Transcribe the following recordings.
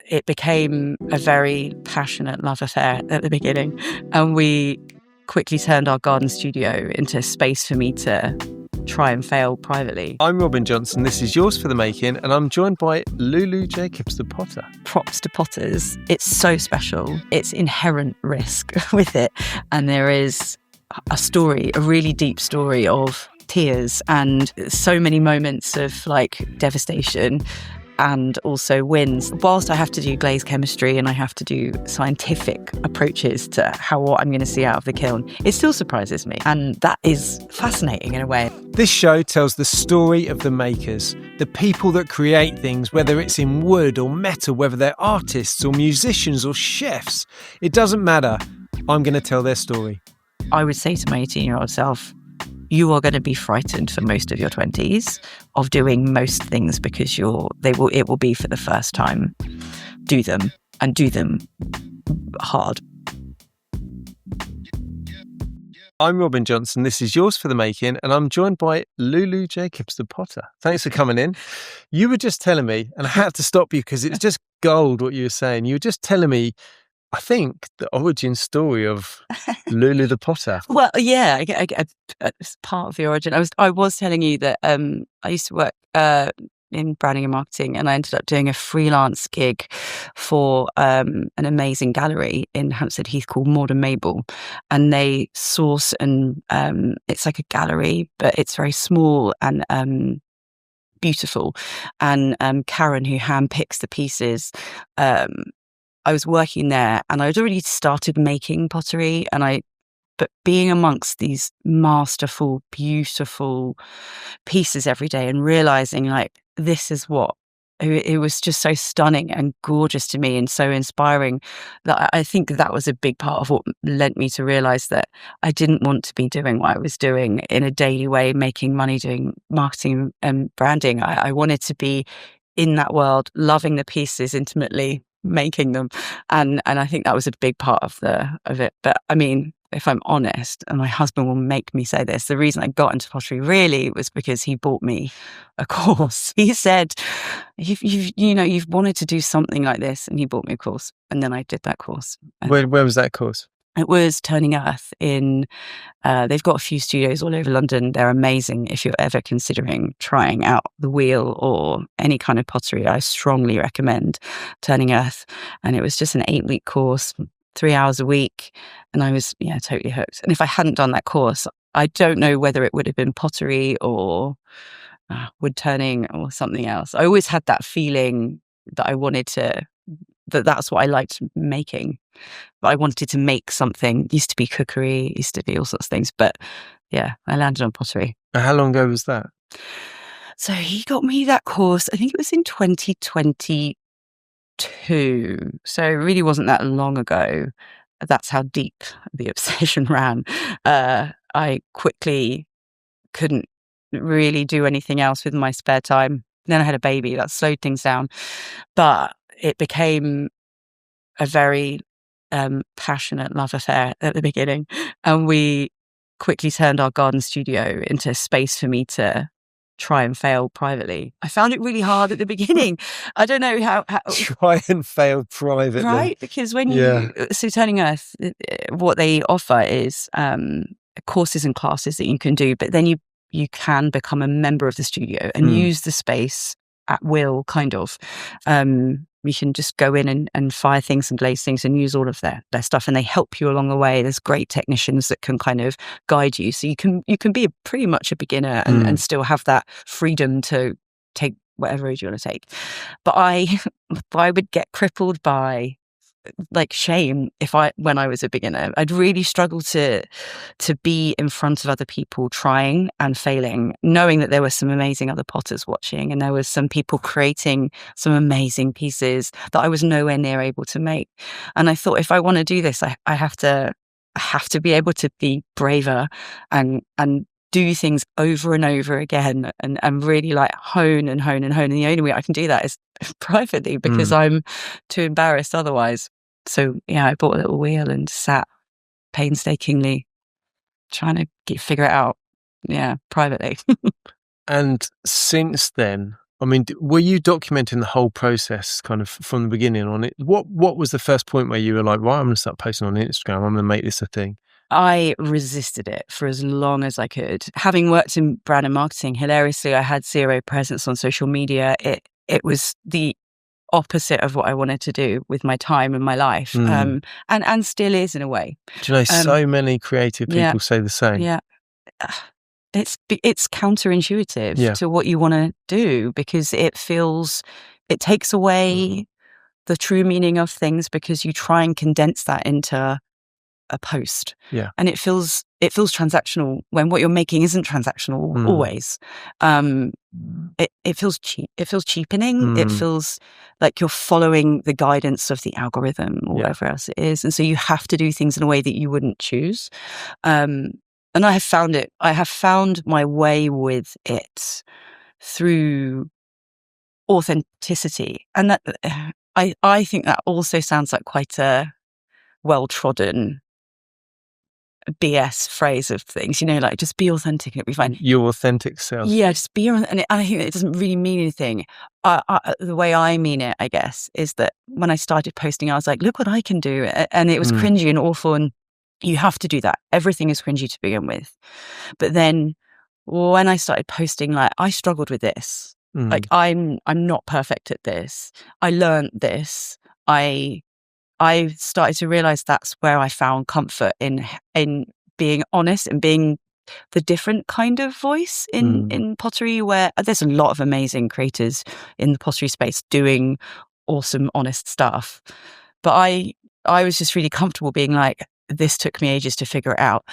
it became a very passionate love affair at the beginning, and we quickly turned our garden studio into a space for me to try and fail privately. I'm Robin Johnson, this is Yours for the Making, and I'm joined by Lulu Jacobs, the potter. Props to potters. It's so special. It's inherent risk with it. And there is a story, a really deep story of tears and so many moments of devastation and also wins. Whilst I have to do glaze chemistry and I have to do scientific approaches to what I'm going to see out of the kiln, it still surprises me. And that is fascinating in a way. This show tells the story of the makers, the people that create things, whether it's in wood or metal, whether they're artists or musicians or chefs. It doesn't matter. I'm going to tell their story. I would say to my 18-year-old self, you are going to be frightened for most of your 20s of doing most things because it will be for the first time. Do them, and do them hard. I'm Robin Johnson, this is Yours for the Making, and I'm joined by Lulu Jacobs, the potter. Thanks for coming in. You were just telling me, and I had to stop you because it's just gold what you were saying. You were just telling me, I think, the origin story of Lulu the potter. Well, yeah, it's part of the origin. I was telling you that I used to work in branding and marketing, and I ended up doing a freelance gig for an amazing gallery in Hampstead Heath called Modern Mabel, and they source and it's like a gallery, but it's very small and beautiful. And Karen, who handpicks the pieces, I was working there and I'd already started making pottery, but being amongst these masterful, beautiful pieces every day and realizing this is what it was, just so stunning and gorgeous to me and so inspiring that I think that was a big part of what led me to realize that I didn't want to be doing what I was doing in a daily way, making money doing marketing and branding. I wanted to be in that world, loving the pieces intimately, making them, and I think that was a big part of it. But I mean, if I'm honest, and my husband will make me say this, the reason I got into pottery really was because he bought me a course. He said, you've wanted to do something like this, and he bought me a course, and then I did that course. Where was that course? It was Turning Earth in, they've got a few studios all over London. They're amazing. If you're ever considering trying out the wheel or any kind of pottery, I strongly recommend Turning Earth. And it was just an 8-week course, 3 hours a week. And I was, totally hooked. And if I hadn't done that course, I don't know whether it would have been pottery or wood turning or something else. I always had that feeling that I wanted to, that's what I liked making. But I wanted to make something. It used to be cookery, used to be all sorts of things. But yeah, I landed on pottery. How long ago was that? So he got me that course, I think it was in 2022. So it really wasn't that long ago. That's how deep the obsession ran. I quickly couldn't really do anything else with my spare time. Then I had a baby, that slowed things down. But it became a very passionate love affair at the beginning, and we quickly turned our garden studio into a space for me to try and fail privately. I found it really hard at the beginning. I don't know how try and fail privately, right? Because when so Turning Earth, what they offer is courses and classes that you can do, but then you can become a member of the studio and use the space at will, kind of. You can just go in and fire things and glaze things and use all of their stuff, and they help you along the way. There's great technicians that can kind of guide you, so you can be pretty much a beginner and still have that freedom to take whatever road you want to take. But I would get crippled by shame when I was a beginner. I'd really struggle to be in front of other people trying and failing, knowing that there were some amazing other potters watching, and there was some people creating some amazing pieces that I was nowhere near able to make. And I thought, if I want to do this, I have to be able to be braver and do things over and over again and really hone and hone and hone. And the only way I can do that is privately, because I'm too embarrassed otherwise. So yeah, I bought a little wheel and sat painstakingly trying to figure it out. Yeah, privately. And since then, I mean, were you documenting the whole process kind of from the beginning on it? What was the first point where you were like, right, I'm going to start posting on Instagram. I'm going to make this a thing. I resisted it for as long as I could. Having worked in brand and marketing, hilariously, I had zero presence on social media. It was the opposite of what I wanted to do with my time and my life, and still is in a way. Do you know, so many creative people say the same. Yeah, it's counterintuitive to what you want to do, because it takes away the true meaning of things, because you try and condense that into a post, and it feels transactional when what you're making isn't transactional always. It feels cheap. It feels cheapening. It feels like you're following the guidance of the algorithm or whatever else it is, and so you have to do things in a way that you wouldn't choose. And I have found it. I have found my way with it through authenticity, and that I think that also sounds like quite a well-trodden BS phrase of things, like just be authentic and it'll be fine. Your authentic self. Yeah, just be, and I think it doesn't really mean anything. The way I mean it, I guess, is that when I started posting, I was like, look what I can do. And it was cringy and awful, and you have to do that. Everything is cringy to begin with. But then when I started posting, like, I struggled with this. Like, I'm not perfect at this. I learned this. I started to realize that's where I found comfort in being honest and being the different kind of voice in pottery, where there's a lot of amazing creators in the pottery space doing awesome, honest stuff. But I was just really comfortable being like, this took me ages to figure it out.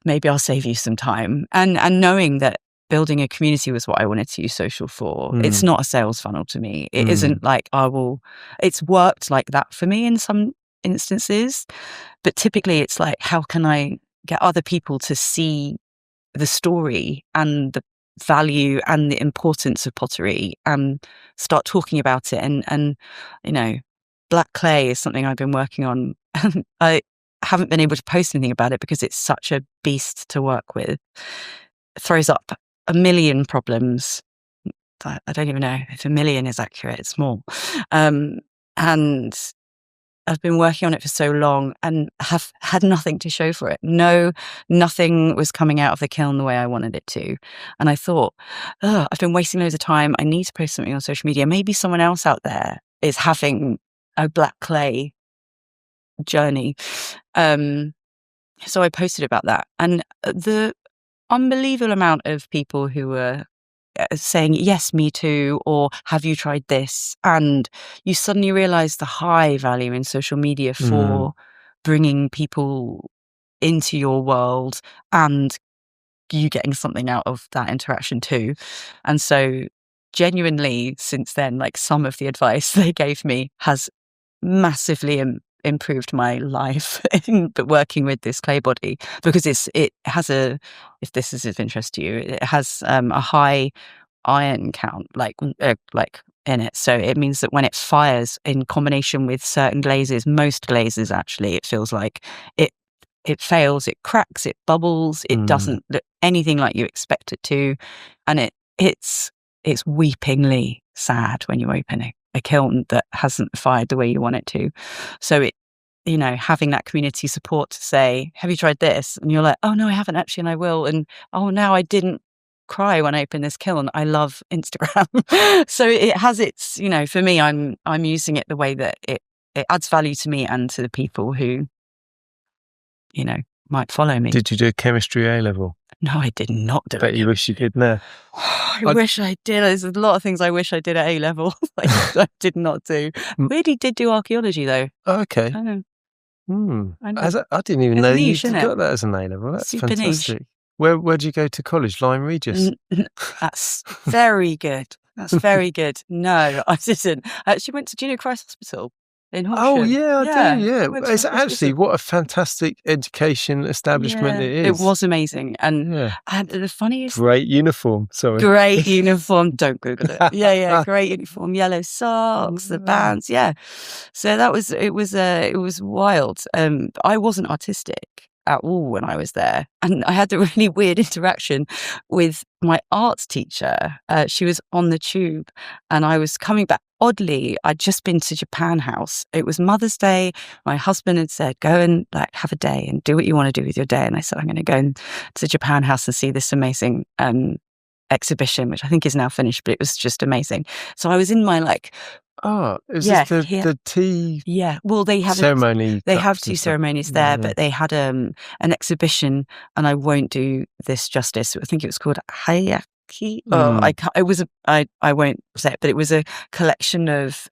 Maybe I'll save you some time. And knowing that building a community was what I wanted to use social for. It's not a sales funnel to me. It isn't like it's worked like that for me in some instances, but typically it's like, how can I get other people to see the story and the value and the importance of pottery and start talking about it? And black clay is something I've been working on. I haven't been able to post anything about it because it's such a beast to work with. It throws up a million problems. I don't even know if a million is accurate. It's more. And I've been working on it for so long and have had nothing to show for it. Nothing was coming out of the kiln the way I wanted it to. And I thought, I've been wasting loads of time. I need to post something on social media. Maybe someone else out there is having a black clay journey. So I posted about that. And the unbelievable amount of people who were saying, yes, me too, or have you tried this? And you suddenly realize the high value in social media for bringing people into your world and you getting something out of that interaction too. And so genuinely since then, like, some of the advice they gave me has massively improved my life but working with this clay body, because it has if this is of interest to you, it has a high iron count like in it. So it means that when it fires in combination with certain glazes, most glazes actually, it feels like it fails, it cracks, it bubbles, it doesn't look anything like you expect it to, and it's weepingly sad when you open a kiln that hasn't fired the way you want it to. So it, having that community support to say, have you tried this? And you're like, oh no, I haven't actually, and I will. And oh, now I didn't cry when I opened this kiln. I love Instagram. So it has its, for me, I'm using it the way that it adds value to me and to the people who, might follow me. Did you do chemistry A level? No, I did not do it. Bet you wish you did now. I wish I did. There's a lot of things I wish I did at A level. I did not do. Really did do archaeology though. Oh, okay. I know. I didn't even know you got that as an A level. That's super fantastic. Niche. Where did you go to college? Lyme Regis? That's very good. That's very good. No, I didn't. I actually went to Junior Christ Hospital in Horsham. Oh, yeah, I do, yeah. It's actually, what a fantastic education establishment it is. It was amazing. And the funniest... Great uniform, sorry. Great uniform. Don't Google it. Yeah, great uniform. Yellow socks, the bands, So it was wild. I wasn't artistic. at all when I was there. And I had a really weird interaction with my art teacher. She was on the tube and I was coming back. Oddly, I'd just been to Japan House. It was Mother's Day. My husband had said, go and like have a day and do what you want to do with your day. And I said, I'm going to go to Japan House and see this amazing exhibition, which I think is now finished, but it was just amazing. So I was in my like, is this the tea? Yeah, well, they have ceremony. They have tea ceremonies there, but they had an exhibition, and I won't do this justice. I think it was called Hayaki. I can't. It was I won't say it, but it was a collection of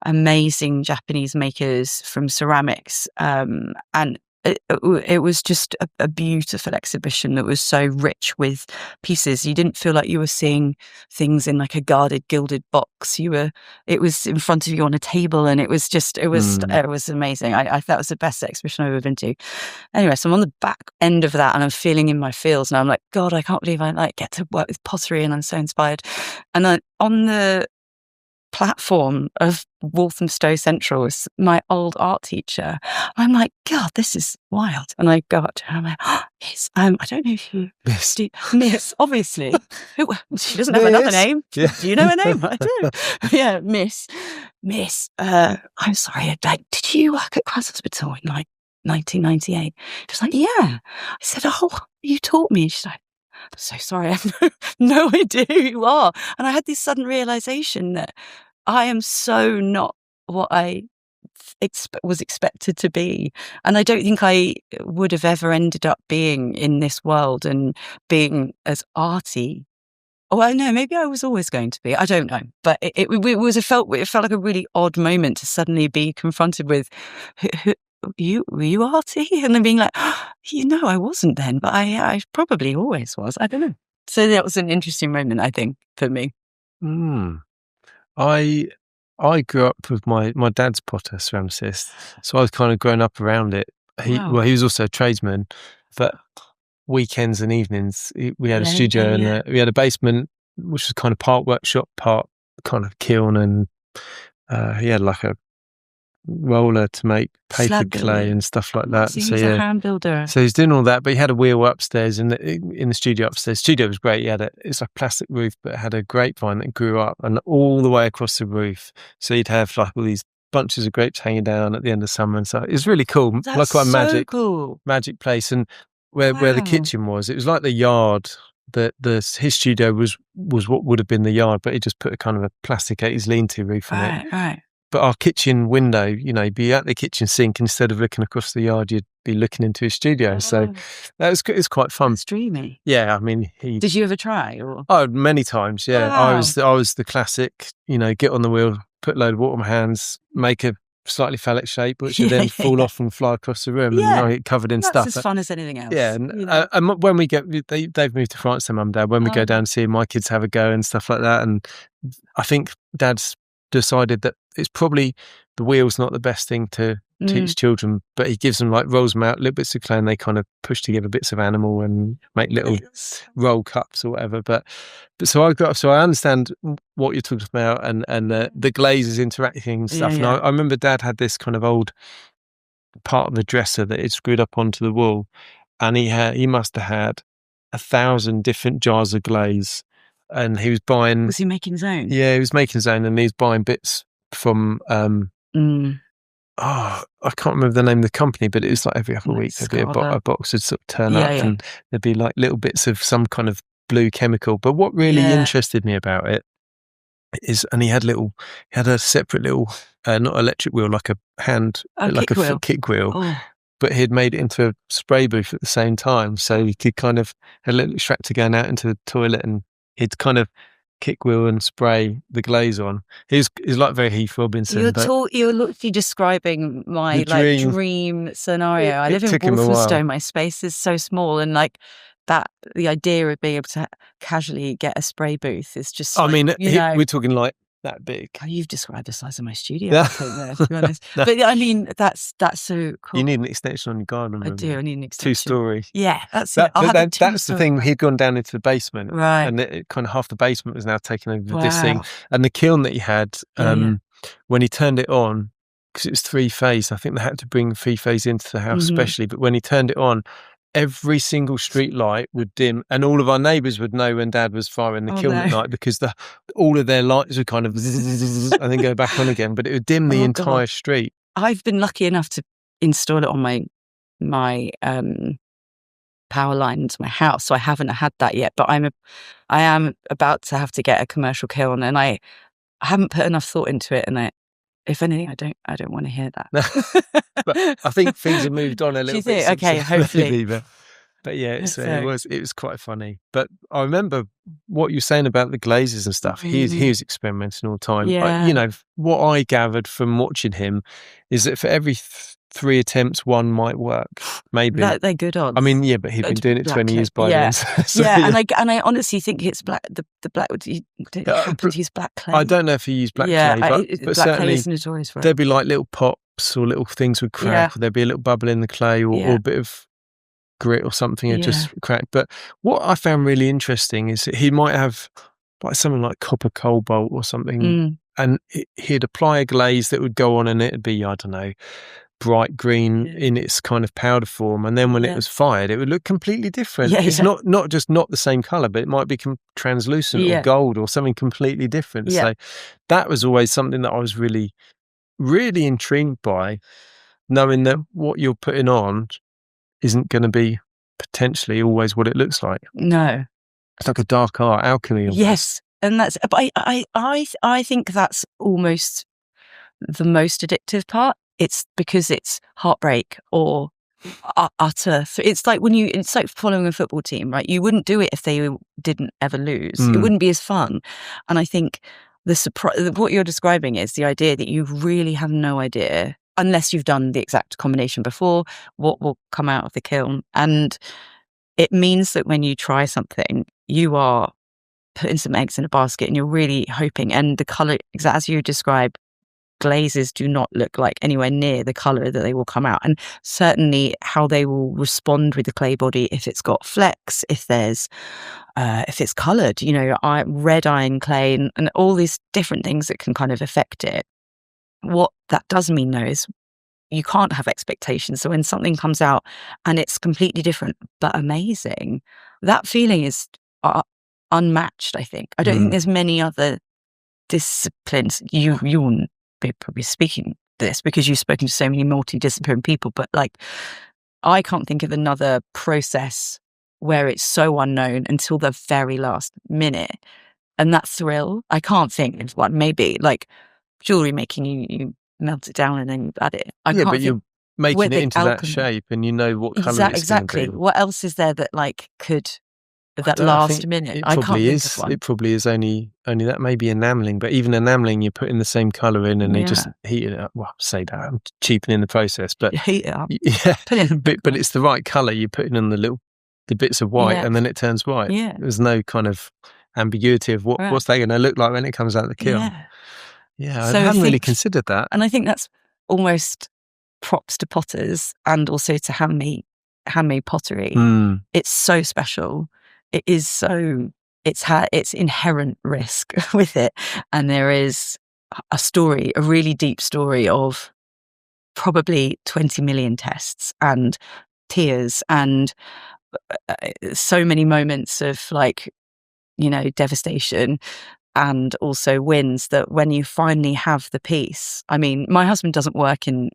amazing Japanese makers from ceramics, and it was just a beautiful exhibition that was so rich with pieces. You didn't feel like you were seeing things in like a guarded, gilded box. It was in front of you on a table, and it was amazing. I that was the best exhibition I've ever been to. Anyway, so I'm on the back end of that, and I'm feeling in my feels, and I'm like, God, I can't believe I like get to work with pottery, and I'm so inspired. And then on the platform of Walthamstow Central is my old art teacher. I'm like, God, this is wild. And I go up to her and I'm like, oh, Miss, I don't know if you Miss, obviously. She doesn't have another name. Yeah. Do you know her name? I do. Yeah, Miss, I'm sorry, did you work at Crafts Hospital in like 1998? She was like, yeah. I said, oh, you taught me. She's like, I'm so sorry, I have no idea who you are. And I had this sudden realization that I am so not what I was expected to be. And I don't think I would have ever ended up being in this world and being as arty. Oh, I know, maybe I was always going to be. I don't know. But it felt like a really odd moment to suddenly be confronted with were you arty? And then being like, oh, I wasn't then, but I probably always was. I don't know. So that was an interesting moment, I think, for me. I grew up with my dad's potter, ceramicist, so I was kind of grown up around it. He was also a tradesman, but weekends and evenings we had a studio and we had a basement, which was kind of part workshop, part kind of kiln, and he had like a roller to make paper clay and stuff like that. So he's a hand builder. So he's doing all that, but he had a wheel upstairs in the studio upstairs. The studio was great. It's like a plastic roof, but it had a grapevine that grew up and all the way across the roof. So you'd have like all these bunches of grapes hanging down at the end of summer, and so it was really cool. That's like quite a cool. magic place. And where the kitchen was, it was like the yard. His studio was what would have been the yard, but he just put a kind of a plastic 80s lean-to roof on it. Right. But our kitchen window, you'd be at the kitchen sink, instead of looking across the yard, you'd be looking into his studio. So it was quite fun. It's dreamy. Yeah, I mean, did you ever try? Or? Oh, many times. Yeah, wow. I was the classic. Get on the wheel, put a load of water in my hands, make a slightly phallic shape, which would then fall off and fly across the room, and I get covered in stuff. That's as fun as anything else. Yeah, and when we they've moved to France, their mum and dad. When we go down and see my kids have a go and stuff like that, and I think Dad's decided that it's probably the wheel's not the best thing to teach children, but he gives them, like, rolls them out, little bits of clay, and they kind of push together bits of animal and make little roll cups or whatever. But so I understand what you're talking about, and the glazes interacting and stuff. And I remember Dad had this kind of old part of the dresser that he'd screwed up onto the wall, and he must have had 1,000 different jars of glaze. And he was buying... Was he making his own? Yeah, he was making his own, and he was buying bits from... I can't remember the name of the company, but it was like every other week there'd be a box would sort of turn up, and there'd be like little bits of some kind of blue chemical. But what really interested me about it is, and he had a separate little, not electric wheel, like a kick wheel. But he'd made it into a spray booth at the same time, so he could kind of had a little extractor going out into the toilet, and he'd kind of kick wheel and spray the glaze on. He's like very Heath Robinson. You're literally describing my dream scenario. I live in Walthamstow. My space is so small, and like that, the idea of being able to casually get a spray booth is just. I mean, we're talking like that big. Oh, you've described the size of my studio, I think, there, to be honest. But I mean, that's so cool. You need an extension on your garden room. I do. I need an extension. 2-story. Yeah, that's it. That's the thing. He'd gone down into the basement, right? And it kind of half the basement was now taken over with this thing. And the kiln that he had, when he turned it on, because it was 3-phase. I think they had to bring 3-phase into the house especially. But when he turned it on, every single street light would dim, and all of our neighbours would know when Dad was firing the kiln at night, because all of their lights would kind of and then go back on again. But it would dim the entire street. I've been lucky enough to install it on my power line to my house, so I haven't had that yet. But I am about to have to get a commercial kiln, and I haven't put enough thought into it. And if anything, I don't want to hear that. But I think things have moved on a little bit. Okay, hopefully. But yeah, it was quite funny. But I remember what you were saying about the glazes and stuff. He was experimenting all the time. Yeah. You know, what I gathered from watching him is that for every 3 attempts, 1 might work. Maybe they're good odds. I mean, yeah, but he'd been doing it 20 years by then. So, and I honestly think it's black. The black. You don't happen to use black clay. I don't know if he used black clay, but black certainly clay is notorious for it. There'd be like little pops or little things would crack. Or there'd be a little bubble in the clay, or a bit of grit or something had just cracked. But what I found really interesting is that he might have like something like copper cobalt or something, and he'd apply a glaze that would go on, and it'd be, I don't know, bright green in its kind of powder form, and then when it was fired, it would look completely different. It's not just not the same color, but it might be translucent or gold or something completely different. So that was always something that I was really, really intrigued by, knowing that what you're putting on isn't going to be potentially always what it looks like. No, it's like a dark art, alchemy. Yes, and that's. But I think that's almost the most addictive part. It's because it's heartbreak or utter. It's like it's like following a football team, right? You wouldn't do it if they didn't ever lose. It wouldn't be as fun. And I think the surprise, what you're describing is the idea that you really have no idea, unless you've done the exact combination before, what will come out of the kiln. And it means that when you try something, you are putting some eggs in a basket and you're really hoping. And the colour, as you describe, glazes do not look like anywhere near the colour that they will come out. And certainly how they will respond with the clay body, if it's got flecks, if it's coloured, red iron clay and all these different things that can kind of affect it. What that does mean though is you can't have expectations. So when something comes out and it's completely different but amazing, that feeling is unmatched, I think. I don't think there's many other disciplines. You will be probably speaking this because you've spoken to so many multidisciplinary people, but like I can't think of another process where it's so unknown until the very last minute. And that thrill, I can't think of one. Maybe like jewellery making, you melt it down and then you add it. But you're making it into that shape and you know what colour it's exactly. going to be. What else is there that like could that last minute? I can't think of one. It probably is only that, maybe enamelling, but even enamelling, you're putting the same colour in and they just heat it up. Well, say that, I'm cheapening the process, but heat it up. Yeah, but it's the right colour. You're putting in the bits of white and then it turns white. Yeah. There's no kind of ambiguity of what's that going to look like when it comes out of the kiln. Yeah, so I hadn't really considered that. And I think that's almost props to potters and also to handmade pottery. It's so special. It is so, it's inherent risk with it. And there is a really deep story of probably 20 million tests and tears and so many moments of like, devastation and also wins, that when you finally have the piece. I mean, my husband doesn't work in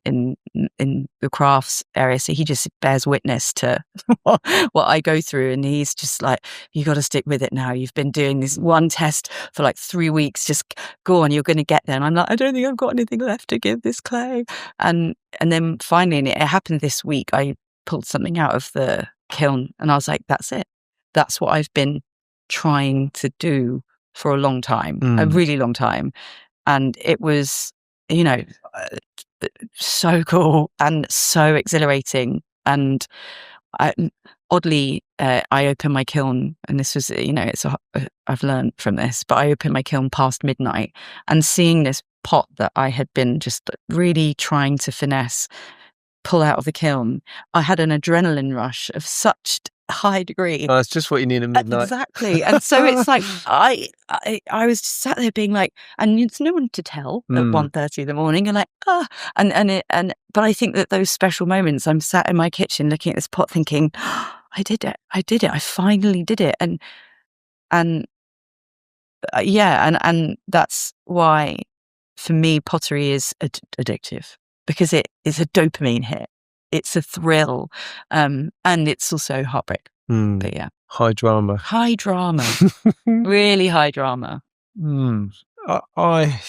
the crafts area, so he just bears witness to what I go through, and he's just like, you got to stick with it now. You've been doing this one test for like 3 weeks. Just go on, you're going to get there. And I'm like, I don't think I've got anything left to give this clay. And then finally, and it happened this week, I pulled something out of the kiln and I was like, that's it. That's what I've been trying to do for a long time, a really long time. And it was, so cool and so exhilarating. And oddly, I opened my kiln, and this was, I've learned from this, but I opened my kiln past midnight, and seeing this pot that I had been just really trying to finesse pull out of the kiln, I had an adrenaline rush of such high degree. Oh, that's just what you need at midnight. Exactly. And so it's like, I was just sat there being like, and it's no one to tell at 1:30 in the morning. And like, but I think that those special moments, I'm sat in my kitchen looking at this pot thinking, oh, I did it. I finally did it. And that's why for me, pottery is addictive, because it is a dopamine hit. It's a thrill. And it's also heartbreak. But yeah. High drama. Really high drama. I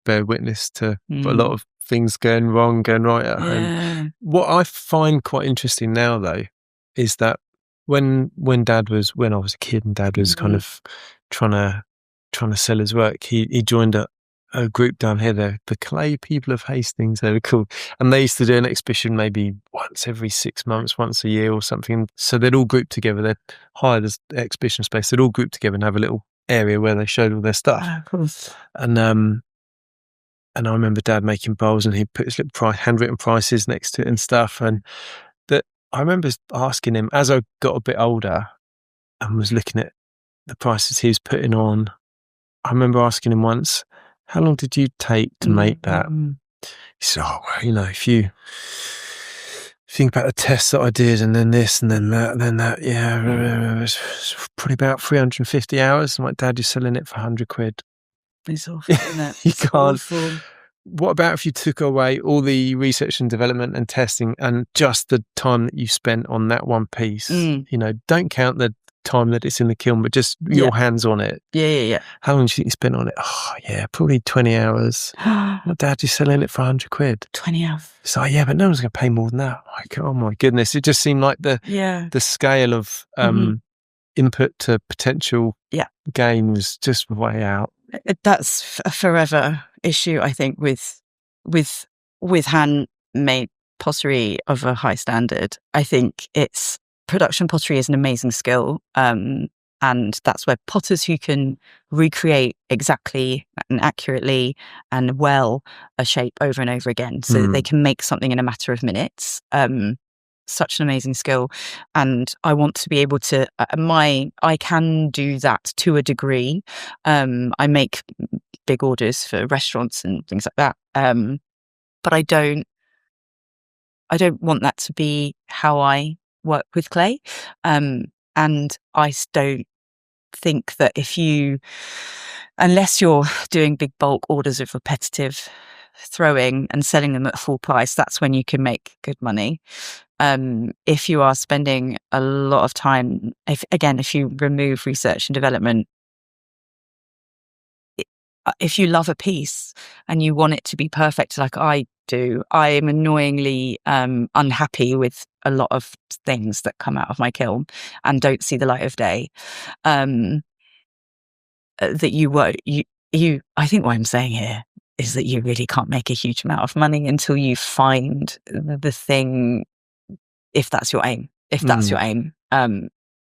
bear witness to a lot of things going wrong, going right at home. What I find quite interesting now, though, is that when I was a kid and Dad was kind of trying to sell his work, he joined a group down here, the Clay People of Hastings, they were called, and they used to do an exhibition maybe once every 6 months, once a year or something. So they'd all group together, they'd hire this exhibition space, they'd all group together and have a little area where they showed all their stuff. Of course. And I remember Dad making bowls, and he put his little handwritten prices next to it and stuff. And that I remember asking him as I got a bit older and was looking at the prices he was putting on. I remember asking him once, how long did you take to make that? He said, oh, well, if you think about the tests that I did, and then this, and then that, it was probably about 350 hours. I'm like, Dad, you're selling it for 100 quid. It's awful, isn't it? You can't. Awful. What about if you took away all the research and development and testing and just the time that you spent on that one piece? Don't count the time that it's in the kiln, but just your hands on it. Yeah. How long do you think you spent on it? Oh, yeah, probably 20 hours. Dad, you're selling it for 100 quid. 20 hours. It's like, yeah, but no one's going to pay more than that. Like, oh my goodness. It just seemed like the scale of input to potential gain was just way out. That's a forever issue, I think, with handmade pottery of a high standard. I think production pottery is an amazing skill, and that's where potters who can recreate exactly and accurately and well a shape over and over again, so that they can make something in a matter of minutes. Such an amazing skill, and I want to be able to. I can do that to a degree. I make big orders for restaurants and things like that, but I don't want that to be how I work with clay, and I don't think that unless you're doing big bulk orders of repetitive throwing and selling them at full price, that's when you can make good money. If you are spending a lot of time, if you remove research and development, if you love a piece and you want it to be perfect, like I do, I am annoyingly unhappy with a lot of things that come out of my kiln and don't see the light of day. I think what I'm saying here is that you really can't make a huge amount of money until you find the thing. If that's your aim,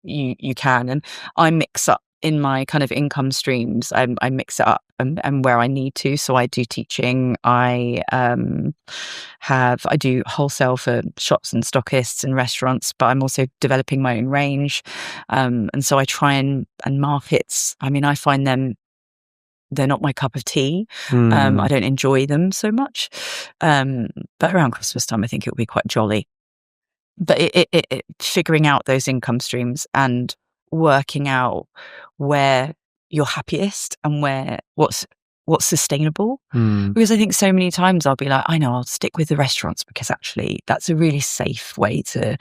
you can. And I mix up in my kind of income streams. I mix it up and where I need to. So I do teaching. I do wholesale for shops and stockists and restaurants, but I'm also developing my own range. And so I try and markets. I mean, I find they're not my cup of tea. I don't enjoy them so much. But around Christmas time, I think it will be quite jolly. But it figuring out those income streams and working out where you're happiest and what's sustainable. Because I think so many times I'll be like, I know, I'll stick with the restaurants because actually that's a really safe way to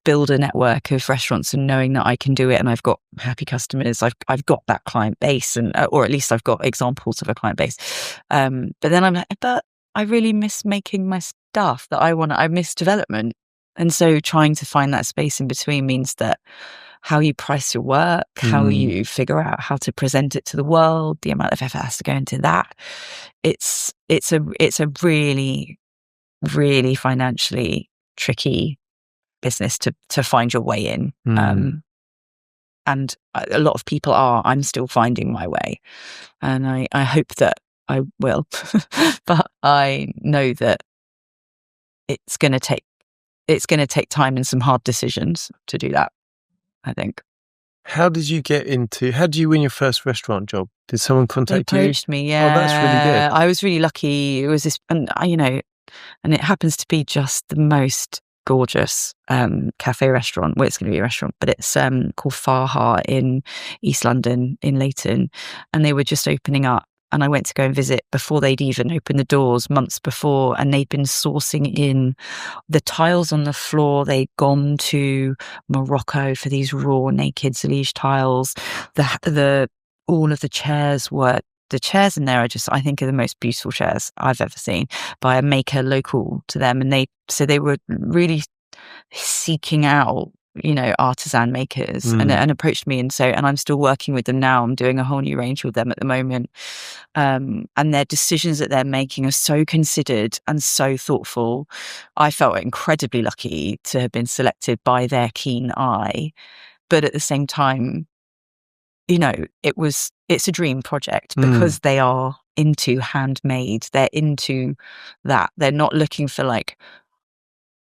build a network of restaurants, and knowing that I can do it and I've got happy customers, I've got that client base, and or at least I've got examples of a client base. But then I'm like, but I really miss making my stuff that I want. I miss development. And so trying to find that space in between means that how you price your work, how you figure out how to present it to the world, the amount of effort has to go into that. It's a really, really financially tricky business to find your way in. And a lot of people are. I'm still finding my way. And I hope that I will. But I know that it's going to take it's going to take time and some hard decisions to do that, I think. How did you win your first restaurant job? Did someone contact you? They approached me, yeah. Oh, that's really good. I was really lucky. It was this, and and it happens to be just the most gorgeous cafe restaurant. Well, it's going to be a restaurant, but it's called Faha in East London, in Leighton, and they were just opening up. And I went to go and visit before they'd even opened the doors, months before, and they'd been sourcing in the tiles on the floor. They'd gone to Morocco for these raw naked Zalige tiles. All of the chairs in there are just, I think, are the most beautiful chairs I've ever seen, by a maker local to them. And they were really seeking out, artisan makers and approached me. And I'm still working with them now. I'm doing a whole new range with them at the moment. And their decisions that they're making are so considered and so thoughtful. I felt incredibly lucky to have been selected by their keen eye. But at the same time, it's a dream project because they are into handmade. They're into that. They're not looking for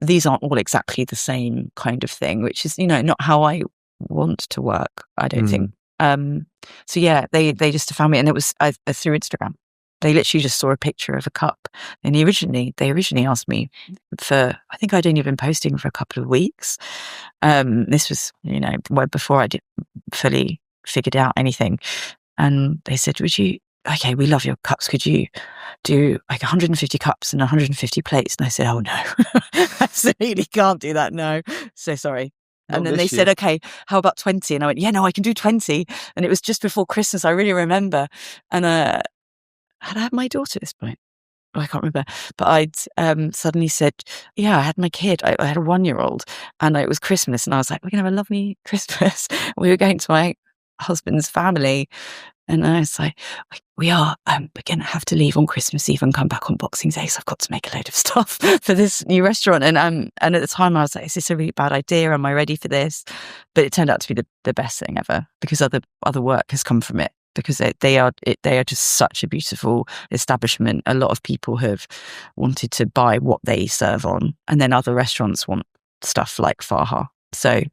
these aren't all exactly the same kind of thing, which is, not how I want to work, I don't think. So yeah, they just found me, and it was through Instagram. They literally just saw a picture of a cup, and they originally asked me for, I think I'd only been posting for a couple of weeks. This was, before I did fully figured out anything. And they said, okay, we love your cups. Could you do 150 cups and 150 plates? And I said, oh no, absolutely can't do that. No. So sorry. And then they said, okay, how about 20? And I went, yeah, no, I can do 20. And it was just before Christmas. I really remember. And had I had my daughter at this point? Oh, I can't remember. But I'd suddenly said, yeah, I had my kid. I had a 1-year-old, and it was Christmas. And I was like, we're going to have a lovely Christmas. We were going to my husband's family. And I was like, we're going to have to leave on Christmas Eve and come back on Boxing Day. So I've got to make a load of stuff for this new restaurant. And at the time I was like, is this a really bad idea? Am I ready for this? But it turned out to be the best thing ever, because other work has come from it, because they are just such a beautiful establishment. A lot of people have wanted to buy what they serve on, and then other restaurants want stuff like Faha. So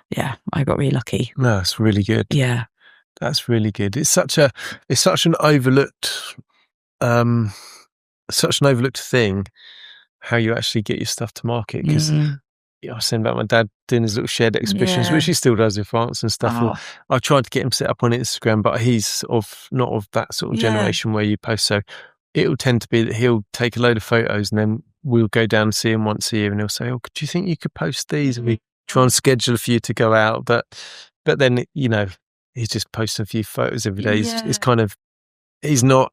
yeah, I got really lucky. No, it's really good. Yeah. That's really good. It's such an overlooked thing, how you actually get your stuff to market. Because I was saying about my dad doing his little shared exhibitions, which he still does in France and stuff. I tried to get him set up on Instagram, but he's not of that sort of generation where you post. So it'll tend to be that he'll take a load of photos, and then we'll go down and see him once a year, and he'll say, "Oh, do you think you could post these?" And we try and schedule for you to go out, but then he's just posting a few photos every day. It's kind of, he's not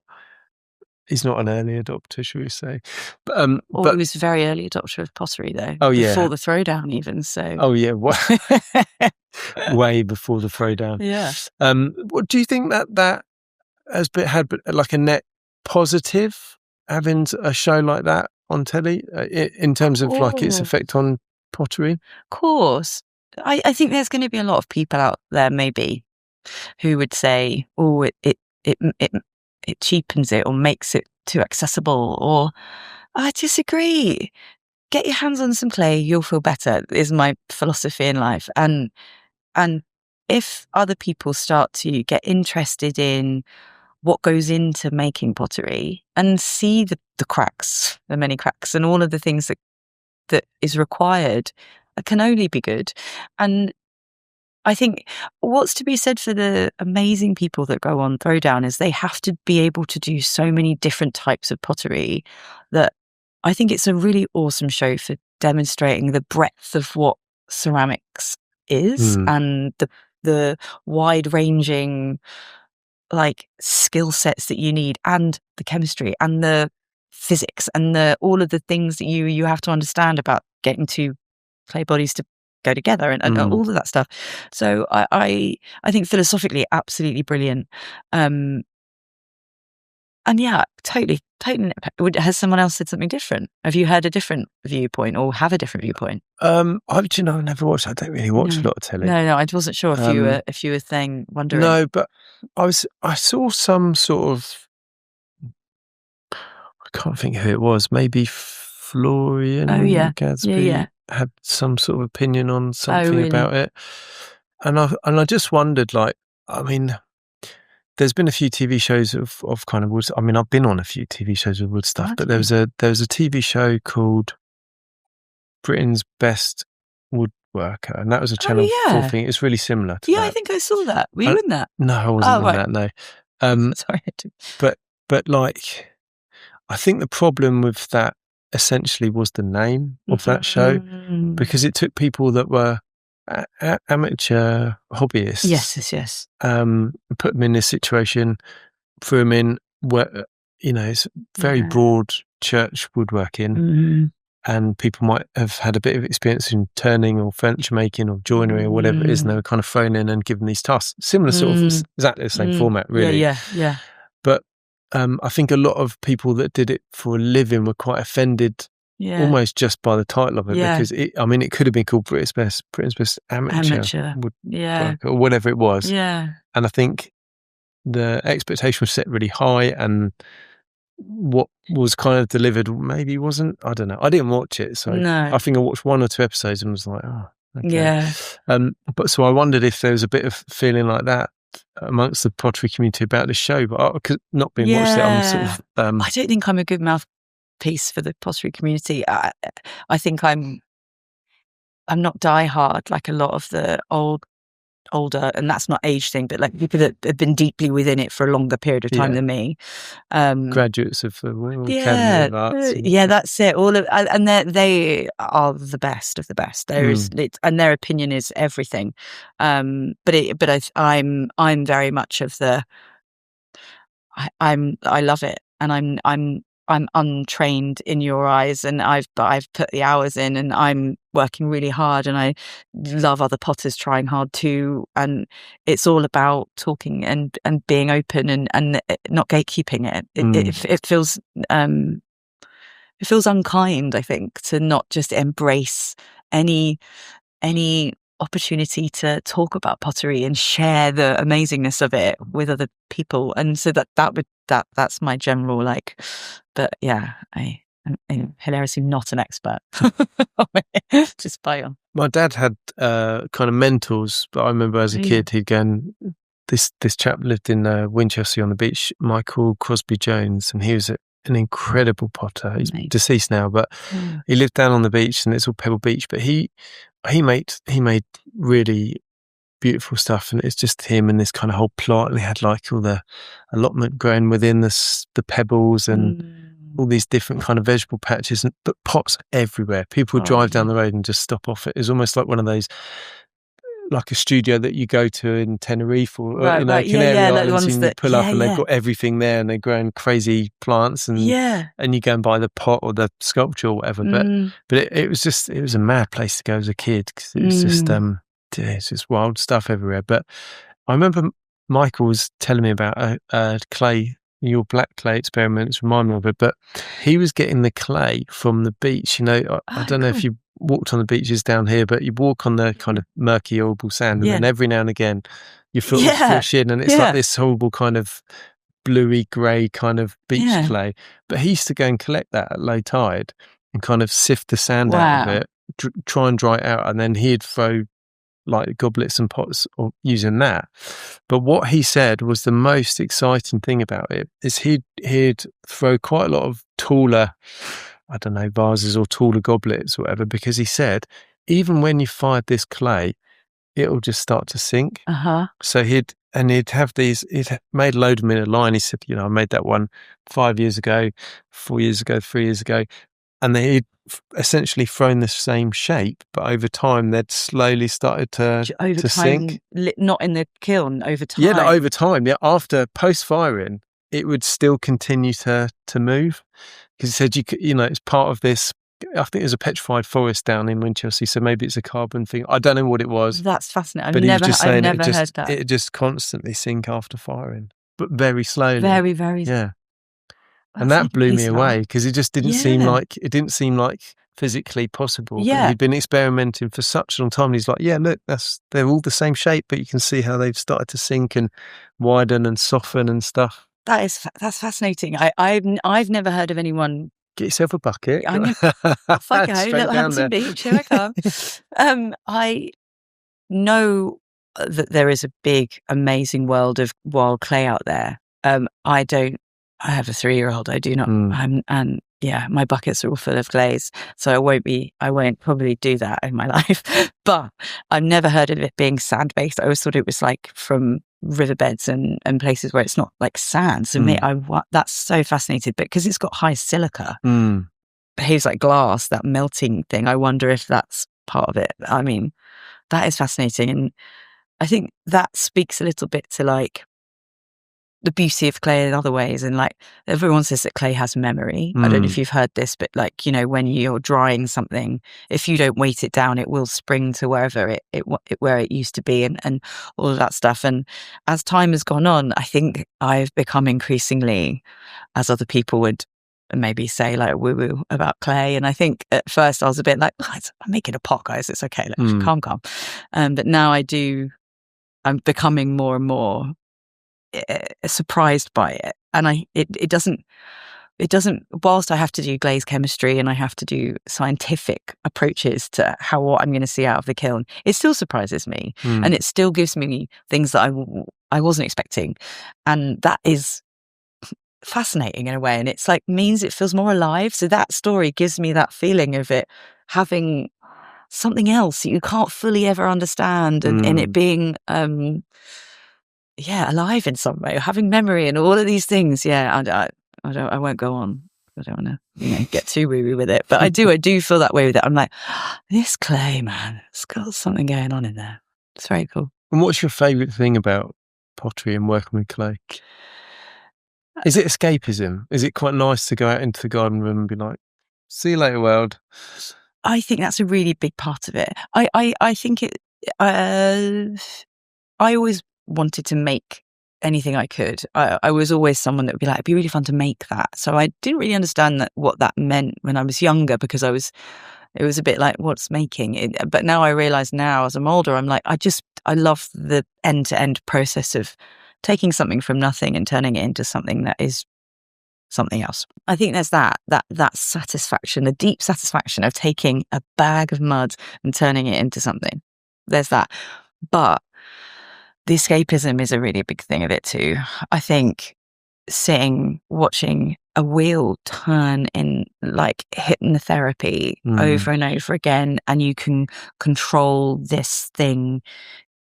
an early adopter, should we say? But he was a very early adopter of pottery, though. Oh yeah, before the throwdown, even so. Oh yeah, way before the throwdown. Yeah. What do you think that has had like a net positive, having a show like that on telly, in terms of like its effect on pottery? Of course, I think there's going to be a lot of people out there maybe who would say, oh, it cheapens it or makes it too accessible, or I disagree. Get your hands on some clay, you'll feel better, is my philosophy in life. And if other people start to get interested in what goes into making pottery and see the cracks, the many cracks, and all of the things that is required, it can only be good. And I think what's to be said for the amazing people that go on Throwdown is they have to be able to do so many different types of pottery, that I think it's a really awesome show for demonstrating the breadth of what ceramics is, and the wide-ranging skill sets that you need, and the chemistry and the physics and all of the things that you have to understand about getting two clay bodies to go together and all of that stuff. So I think philosophically absolutely brilliant. And yeah, totally. Has someone else said something different? Have you heard a different viewpoint, or have a different viewpoint? I never watched. I don't really watch a lot of telly. No, I wasn't sure if you were wondering. No, but I saw some sort of, I can't think who it was. Maybe Florian Gadsby. Yeah. had some sort of opinion on something really? about it, and I just wondered, like, I mean, there's been a few TV shows of kind of wood. I mean, I've been on a few TV shows with wood stuff, but there was a TV show called Britain's Best Woodworker, and that was a Channel 4 thing. It's really similar to that. I think I saw that. Were you in that? No, I wasn't in that. No. Sorry. But like, I think the problem with that essentially was the name of that show, because it took people that were amateur hobbyists. Yes. Put them in this situation, threw them in where, it's very broad church woodworking, and people might have had a bit of experience in turning or furniture making or joinery or whatever it is, and they were kind of thrown in and given these tasks. Similar sort of, exactly the same format, really. Yeah. But I think a lot of people that did it for a living were quite offended, almost just by the title of it, because it could have been called Britain's Best Amateur Woodworker or whatever it was. Yeah. And I think the expectation was set really high, and what was kind of delivered maybe wasn't. I don't know. I didn't watch it, so I think I watched 1 or 2 episodes and was like, oh, okay. Yeah. But so I wondered if there was a bit of feeling like that amongst the pottery community about this show, but not being watched it, I'm sort of. I don't think I'm a good mouthpiece for the pottery community. I think I'm not diehard like a lot of the older, and that's not age thing, but like people that have been deeply within it for a longer period of time than me. Graduates of the Royal Academy of Arts. That's it. All of, and they are the best of the best. There is, and their opinion is everything. I'm very much of the. I love it, and I'm untrained in your eyes, and I've put the hours in, and I'm working really hard, and I love other potters trying hard too, and it's all about talking and being open and not gatekeeping it. It feels unkind, I think, to not just embrace any opportunity to talk about pottery and share the amazingness of it with other people. And so that's my general but yeah, I'm hilariously not an expert. Just by on. My dad had kind of mentors, but I remember as a kid he'd go and this chap lived in Winchelsea on the beach, Michael Crosby Jones, and he was an incredible potter. He's deceased now, but he lived down on the beach, and it's all Pebble Beach, but he made really beautiful stuff, and it's just him and this kind of whole plot, and he had like all the allotment growing within the pebbles and all these different kind of vegetable patches, but pots everywhere. People would drive down the road and just stop off it. It was almost like one of those, like a studio that you go to in Tenerife or Canary Islands, and you pull up and they've got everything there, and they're growing crazy plants, and you go and buy the pot or the sculpture or whatever. But it was a mad place to go as a kid, because it was it's just wild stuff everywhere. But I remember Michael was telling me about a clay, your black clay experiments remind me of it, but he was getting the clay from the beach. I don't know if you walked on the beaches down here, but you walk on the kind of murky, horrible sand, and then every now and again you feel fish in, and it's like this horrible kind of bluey grey kind of beach clay. But he used to go and collect that at low tide and kind of sift the sand out of it, try and dry it out, and then he'd throw like goblets and pots or using that. But what he said was the most exciting thing about it is he'd throw quite a lot of taller, I don't know, vases or taller goblets or whatever, because he said even when you fired this clay, it'll just start to sink. So he'd have these, he'd made a load of them in a line. He said, I made that one 5 years ago, 4 years ago, 3 years ago, and he'd essentially thrown the same shape, but over time they'd slowly started to sink. Not in the kiln, over time. Yeah, over time. Yeah, after post firing, it would still continue to move, because he said it's part of this. I think there's a petrified forest down in Winchelsea, so maybe it's a carbon thing. I don't know what it was. That's fascinating. I've never heard that. It just constantly sink after firing, but very slowly. Very, very. Yeah. And that blew me away, because it just didn't seem like physically possible. Yeah. But he'd been experimenting for such a long time. And he's like, look, they're all the same shape, but you can see how they've started to sink and widen and soften and stuff. That's fascinating. I've never heard of anyone Get yourself a bucket. Off I go, Straight little down Hampton there. Beach, here I come. I know that there is a big, amazing world of wild clay out there. I have a 3-year-old. I do not. And yeah, my buckets are all full of glaze, so I won't probably do that in my life. But I've never heard of it being sand based. I always thought it was like from riverbeds and places where it's not like sand. So that's so fascinated, but because it's got high silica, behaves like glass, that melting thing. I wonder if that's part of it. I mean, that is fascinating, and I think that speaks a little bit to like the beauty of clay in other ways. And like everyone says that clay has memory. I don't know if you've heard this, but like, you know, when you're drying something, if you don't weight it down, it will spring to wherever where it used to be, and all of that stuff. And as time has gone on, I think I've become increasingly, as other people would maybe say, like woo-woo about clay. And I think at first I was a bit like, I'm making a pot, guys. It's okay. Like, calm. But now I'm becoming more and more surprised by it, and it doesn't whilst I have to do glaze chemistry and I have to do scientific approaches to what I'm going to see out of the kiln, it still surprises me, and it still gives me things that I wasn't expecting, and that is fascinating in a way, and it's like means it feels more alive. So that story gives me that feeling of it having something else that you can't fully ever understand, and it being alive in some way, having memory and all of these things. I won't go on. I don't want to, get too woo-woo with it, but I do feel that way with it. I'm like, this clay, man, it's got something going on in there. It's very cool. And what's your favourite thing about pottery and working with clay? Is it escapism? Is it quite nice to go out into the garden room and be like, see you later, world? I think that's a really big part of it. I think it. I always wanted to make anything I could. I was always someone that would be like, it'd be really fun to make that. So I didn't really understand what that meant when I was younger, because it was a bit like, what's making it? But now I realize now as I'm older, I'm like, I love the end-to-end process of taking something from nothing and turning it into something that is something else. I think there's that satisfaction, the deep satisfaction of taking a bag of mud and turning it into something. There's that. But the escapism is a really big thing of it too. I think watching a wheel turn in like hypnotherapy over and over again, and you can control this thing.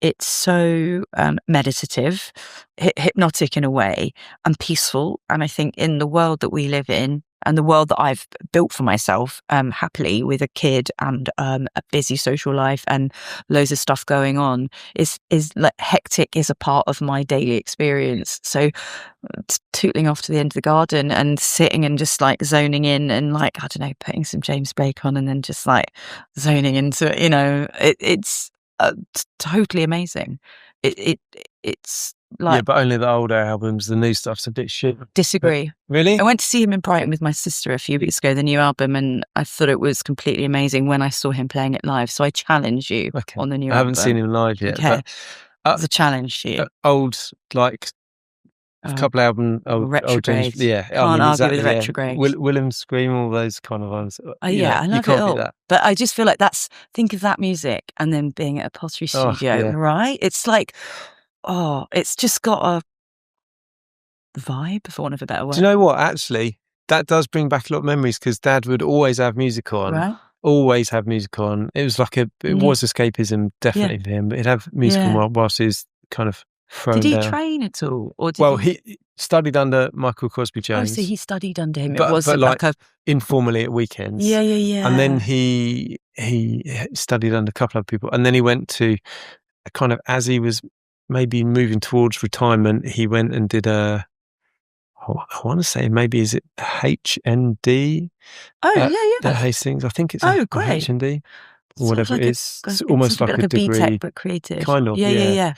It's so meditative, hypnotic in a way, and peaceful. And I think in the world that we live in, and the world that I've built for myself, happily with a kid and a busy social life and loads of stuff going on, is like hectic is a part of my daily experience. So tootling off to the end of the garden and sitting and just like zoning in and like, I don't know, putting some James Blake on and then just like zoning into it, it's totally amazing. It's like, but only the older albums. The new stuff's a bit shit. Disagree. Really? I went to see him in Brighton with my sister a few weeks ago, the new album, and I thought it was completely amazing when I saw him playing it live. So I challenge you on the new album. I haven't seen him live yet. Okay. But, it's a challenge to you. Old, like, a couple album, Retrograde. Can't argue with Retrograde. William Scream, all those kind of ones. I love it all. That. But I just feel like think of that music and then being at a pottery studio, right? It's like, it's just got a vibe, for want of a better word. Do you know what? Actually, that does bring back a lot of memories, because Dad would always have music on. Right. Always have music on. It was like it was escapism, definitely for him. But he'd have music on whilst he was kind of thrown down. Did he down. train at all? Or he studied under Michael Crosby Jones. Oh, so he studied under him. But, it was like informally at weekends. Yeah. And then he studied under a couple of people. And then he went to kind of, as he was maybe moving towards retirement, he went and did I want to say, maybe is it HND? The Hastings. I think it's great. HND. Or whatever it is. It's almost like a degree. BTEC, but creative. Kind of, yeah.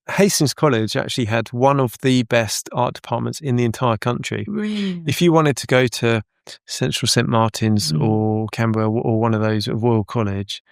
Hastings College actually had one of the best art departments in the entire country. Really? If you wanted to go to Central St Martin's or Canberra or one of those at Royal College,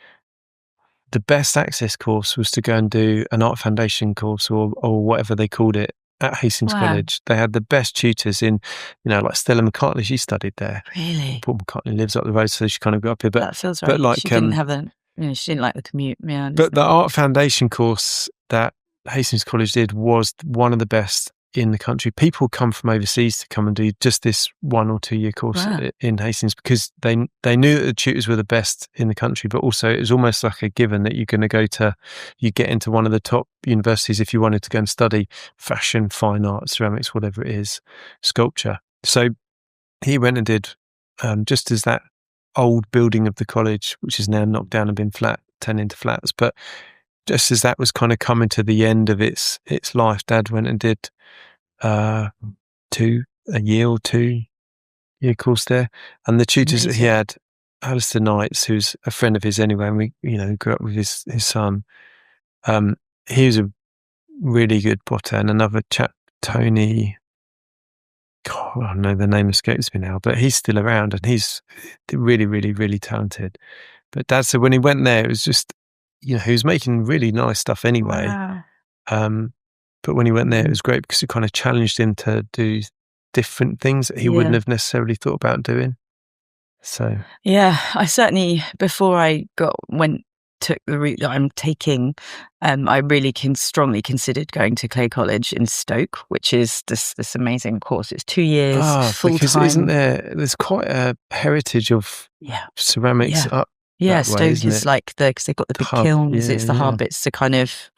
the best access course was to go and do an art foundation course or whatever they called it at Hastings Wow. College. They had the best tutors in, like Stella McCartney. She studied there. Really? Paul McCartney lives up the road, so she kind of got up here. But that feels right. but like she didn't have she didn't like the commute. Yeah, but the art foundation course that Hastings College did was one of the best in the country. People come from overseas to come and do just this 1 or 2 year course in Hastings, because they knew that the tutors were the best in the country, but also it was almost like a given that you're going to you get into one of the top universities if you wanted to go and study fashion, fine art, ceramics, whatever it is, sculpture. So he went and did, just as that old building of the college, which is now knocked down and been turned into flats, but just as that was kind of coming to the end of its life, Dad went and did a 2 year course there. And the tutors that he had, Alistair Knights, who's a friend of his anyway, and we grew up with his son. He was a really good potter, and another chap, Tony, God, I don't know, the name escapes me now, but he's still around and he's really, really, really talented. But Dad said when he went there, it was just, he was making really nice stuff anyway. Wow. But when he went there, it was great because it kind of challenged him to do different things that he wouldn't have necessarily thought about doing. So I certainly, before I took the route that I'm taking, I really strongly considered going to Clay College in Stoke, which is this amazing course. It's 2 years full because time. there's quite a heritage of ceramics up. Yeah, that Stoke way, is like because they've got the big kilns. It's the hub. It's the kind of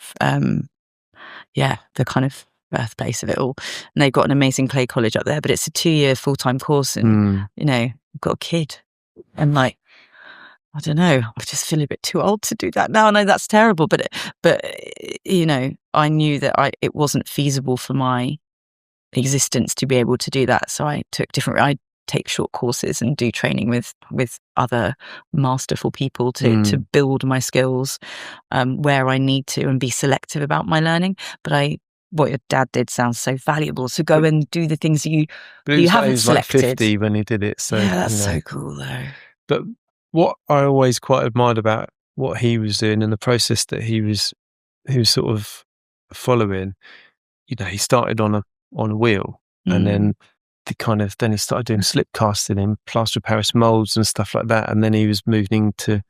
the kind of birthplace of it all. And they've got an amazing Clay College up there, but it's a 2-year full time course, and I've got a kid, and like, I don't know, I just feel a bit too old to do that now. I know that's terrible, but I knew that it wasn't feasible for my existence to be able to do that. So I take short courses and do training with other masterful people to build my skills where I need to, and be selective about my learning. But what your dad did sounds so valuable. So go and do the things that you haven't selected. Like 50 when he did it. So that's so cool though. But what I always quite admired about what he was doing and the process that he was sort of following, he started on a wheel, and then he started doing slip casting in plaster of Paris molds and stuff like that, and then he was moving to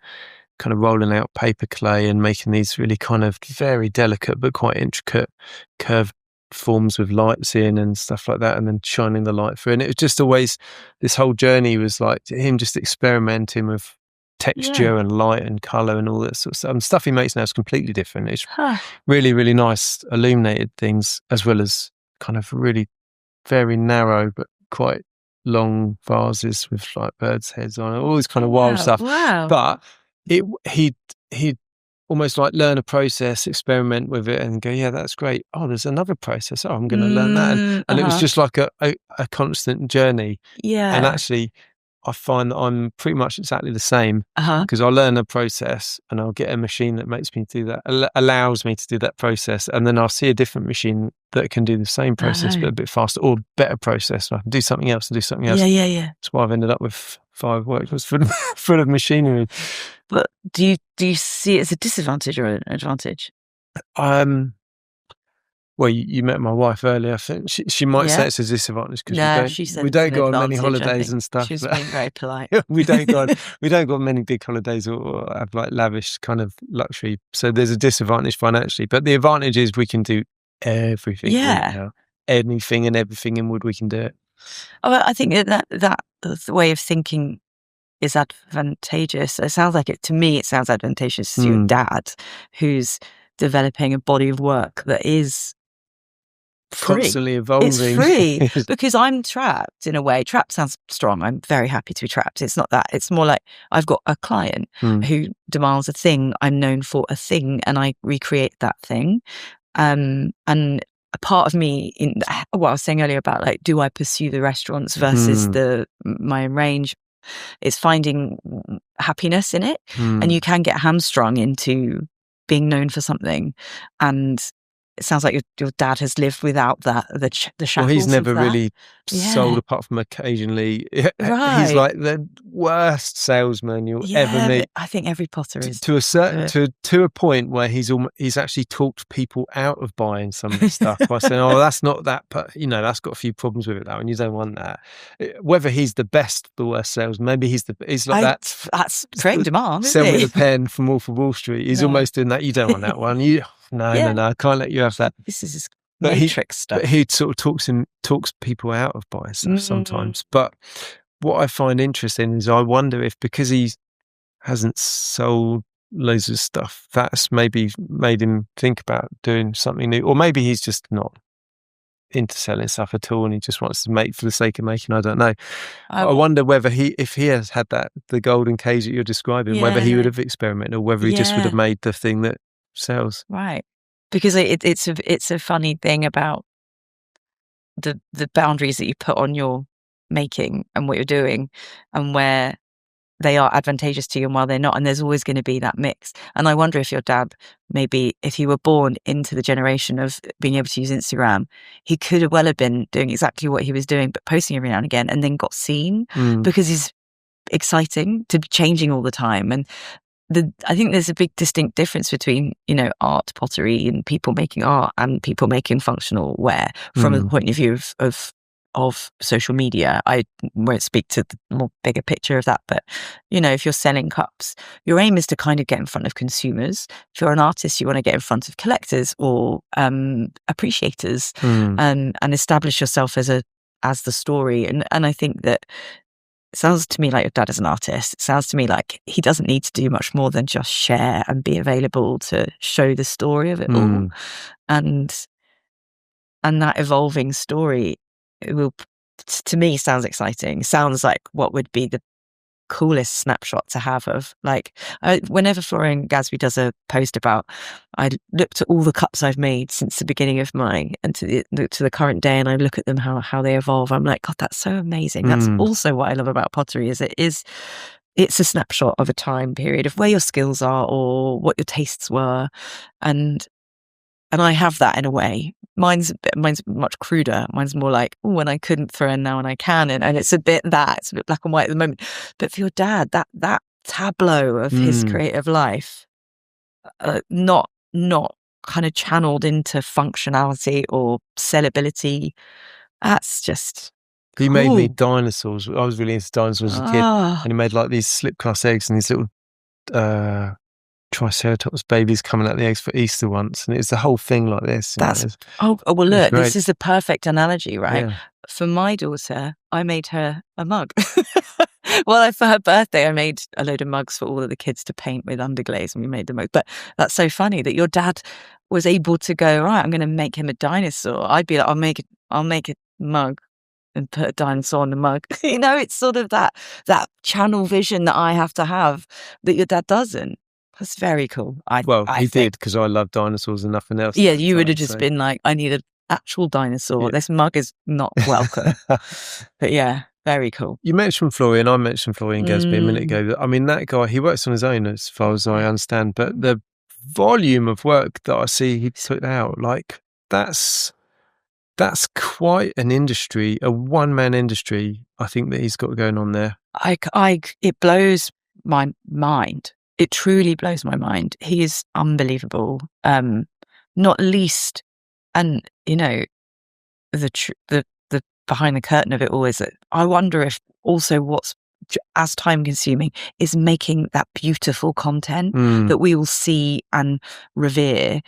kind of rolling out paper clay and making these really kind of very delicate but quite intricate curved forms with lights in and stuff like that, and then shining the light through. And it was just always, this whole journey was like him just experimenting with texture and light and colour and all that sort of stuff. And stuff he makes now is completely different. It's really, really nice illuminated things, as well as kind of really very narrow but quite long vases with like birds' heads on it, all this kind of wild stuff. Wow. But he'd almost like learn a process, experiment with it, and go, yeah, that's great. Oh, there's another process. Oh, I'm going to learn that. And it was just like a constant journey. Yeah. And actually, I find that I'm pretty much exactly the same, because I'll learn a process and I'll get a machine that makes me do that, allows me to do that process. And then I'll see a different machine that can do the same process, but a bit faster, or better process. And I can do something else and do something else. Yeah. That's why I've ended up with 5 workshops full of machinery. But do you see it as a disadvantage or an advantage? Well, you met my wife earlier. I think she might say it's a disadvantage because we don't go on many holidays and stuff. She's being very polite. we don't go on many big holidays or have like lavish kind of luxury. So there's a disadvantage financially, but the advantage is we can do everything. Anything and everything in wood, we can do it. Oh, I think that the way of thinking is advantageous. It sounds like it to me. It sounds advantageous to your dad, who's developing a body of work that is free. Constantly evolving. It's free because I'm trapped in a way. Trapped sounds strong. I'm very happy to be trapped. It's not that. It's more like I've got a client who demands a thing. I'm known for a thing, and I recreate that thing. And a part of me, in what I was saying earlier about like, do I pursue the restaurants versus my own range? It's finding happiness in it, and you can get hamstrung into being known for something, and it sounds like your dad has lived without that, the shackles. Well, he's never of that. really sold apart from occasionally. Right. He's like the worst salesman you'll ever meet. I think every potter is to a certain to a point where he's actually talked people out of buying some of the stuff by saying, "Oh, that's not that, that's got a few problems with it, that one. You don't want that." Whether he's the best, the worst salesman, maybe he's like that's creating demand. Sell me the pen from Wolf of Wall Street. He's almost doing that. You don't want that one. No, I can't let you have that. This is matrix stuff. But he sort of talks people out of buying stuff sometimes. But what I find interesting is I wonder if, because he hasn't sold loads of stuff, that's maybe made him think about doing something new, or maybe he's just not into selling stuff at all and he just wants to make for the sake of making. I don't know. I wonder whether if he has had the golden cage that you're describing, whether he would have experimented, or whether he just would have made the thing that sells. Right. Because it's a funny thing about the boundaries that you put on your making and what you're doing, and where they are advantageous to you and while they're not, and there's always going to be that mix. And I wonder if your dad, maybe if he were born into the generation of being able to use Instagram, he could have well have been doing exactly what he was doing, but posting every now and again, and then got seen because he's exciting to be changing all the time. And I think there's a big distinct difference between, art, pottery, and people making art and people making functional wear from the point of view of social media. I won't speak to the more bigger picture of that, but if you're selling cups, your aim is to kind of get in front of consumers. If you're an artist, you want to get in front of collectors or appreciators and establish yourself as the story. And I think that it sounds to me like your dad is an artist. It sounds to me like he doesn't need to do much more than just share and be available to show the story of it all. And that evolving story, it will, to me, sounds exciting. Sounds like what would be the coolest snapshot to have of, like, whenever Florian Gadsby does a post about, I looked at all the cups I've made since the beginning of mine and to the current day, and I look at them, how they evolve. I'm like, God, that's so amazing. That's also what I love about pottery, is it's a snapshot of a time period of where your skills are or what your tastes were. And I have that in a way. Mine's much cruder. Mine's more like, oh, when I couldn't throw in, now when I can. And it's a bit black and white at the moment. But for your dad, that tableau of his creative life, not kind of channeled into functionality or sellability, that's just cool. He made me dinosaurs. I was really into dinosaurs as a kid. And he made like these slip-cast eggs and these little Triceratops babies coming out the eggs for Easter once, and it's the whole thing like this. Well, look, this is the perfect analogy, right? Yeah. For my daughter, I made her a mug. Well, for her birthday, I made a load of mugs for all of the kids to paint with underglaze, and we made the mug. But that's so funny that your dad was able to go, right, I'm going to make him a dinosaur. I'd be like, I'll make a mug and put a dinosaur on the mug. It's sort of that channel vision that I have to have that your dad doesn't. That's very cool. He did, because I love dinosaurs and nothing else. Yeah, you would have just been like, I need an actual dinosaur. Yeah. This mug is not welcome. But yeah, very cool. You mentioned Florian. I mentioned Florian Gadsby a minute ago. I mean, that guy, he works on his own as far as I understand, but the volume of work that I see he put out, like, that's quite an industry, a one-man industry, I think, that he's got going on there. It blows my mind. It truly blows my mind. He is unbelievable. Not least, and the behind the curtain of it all is that I wonder if also what's as time consuming is making that beautiful content that we will see and revere.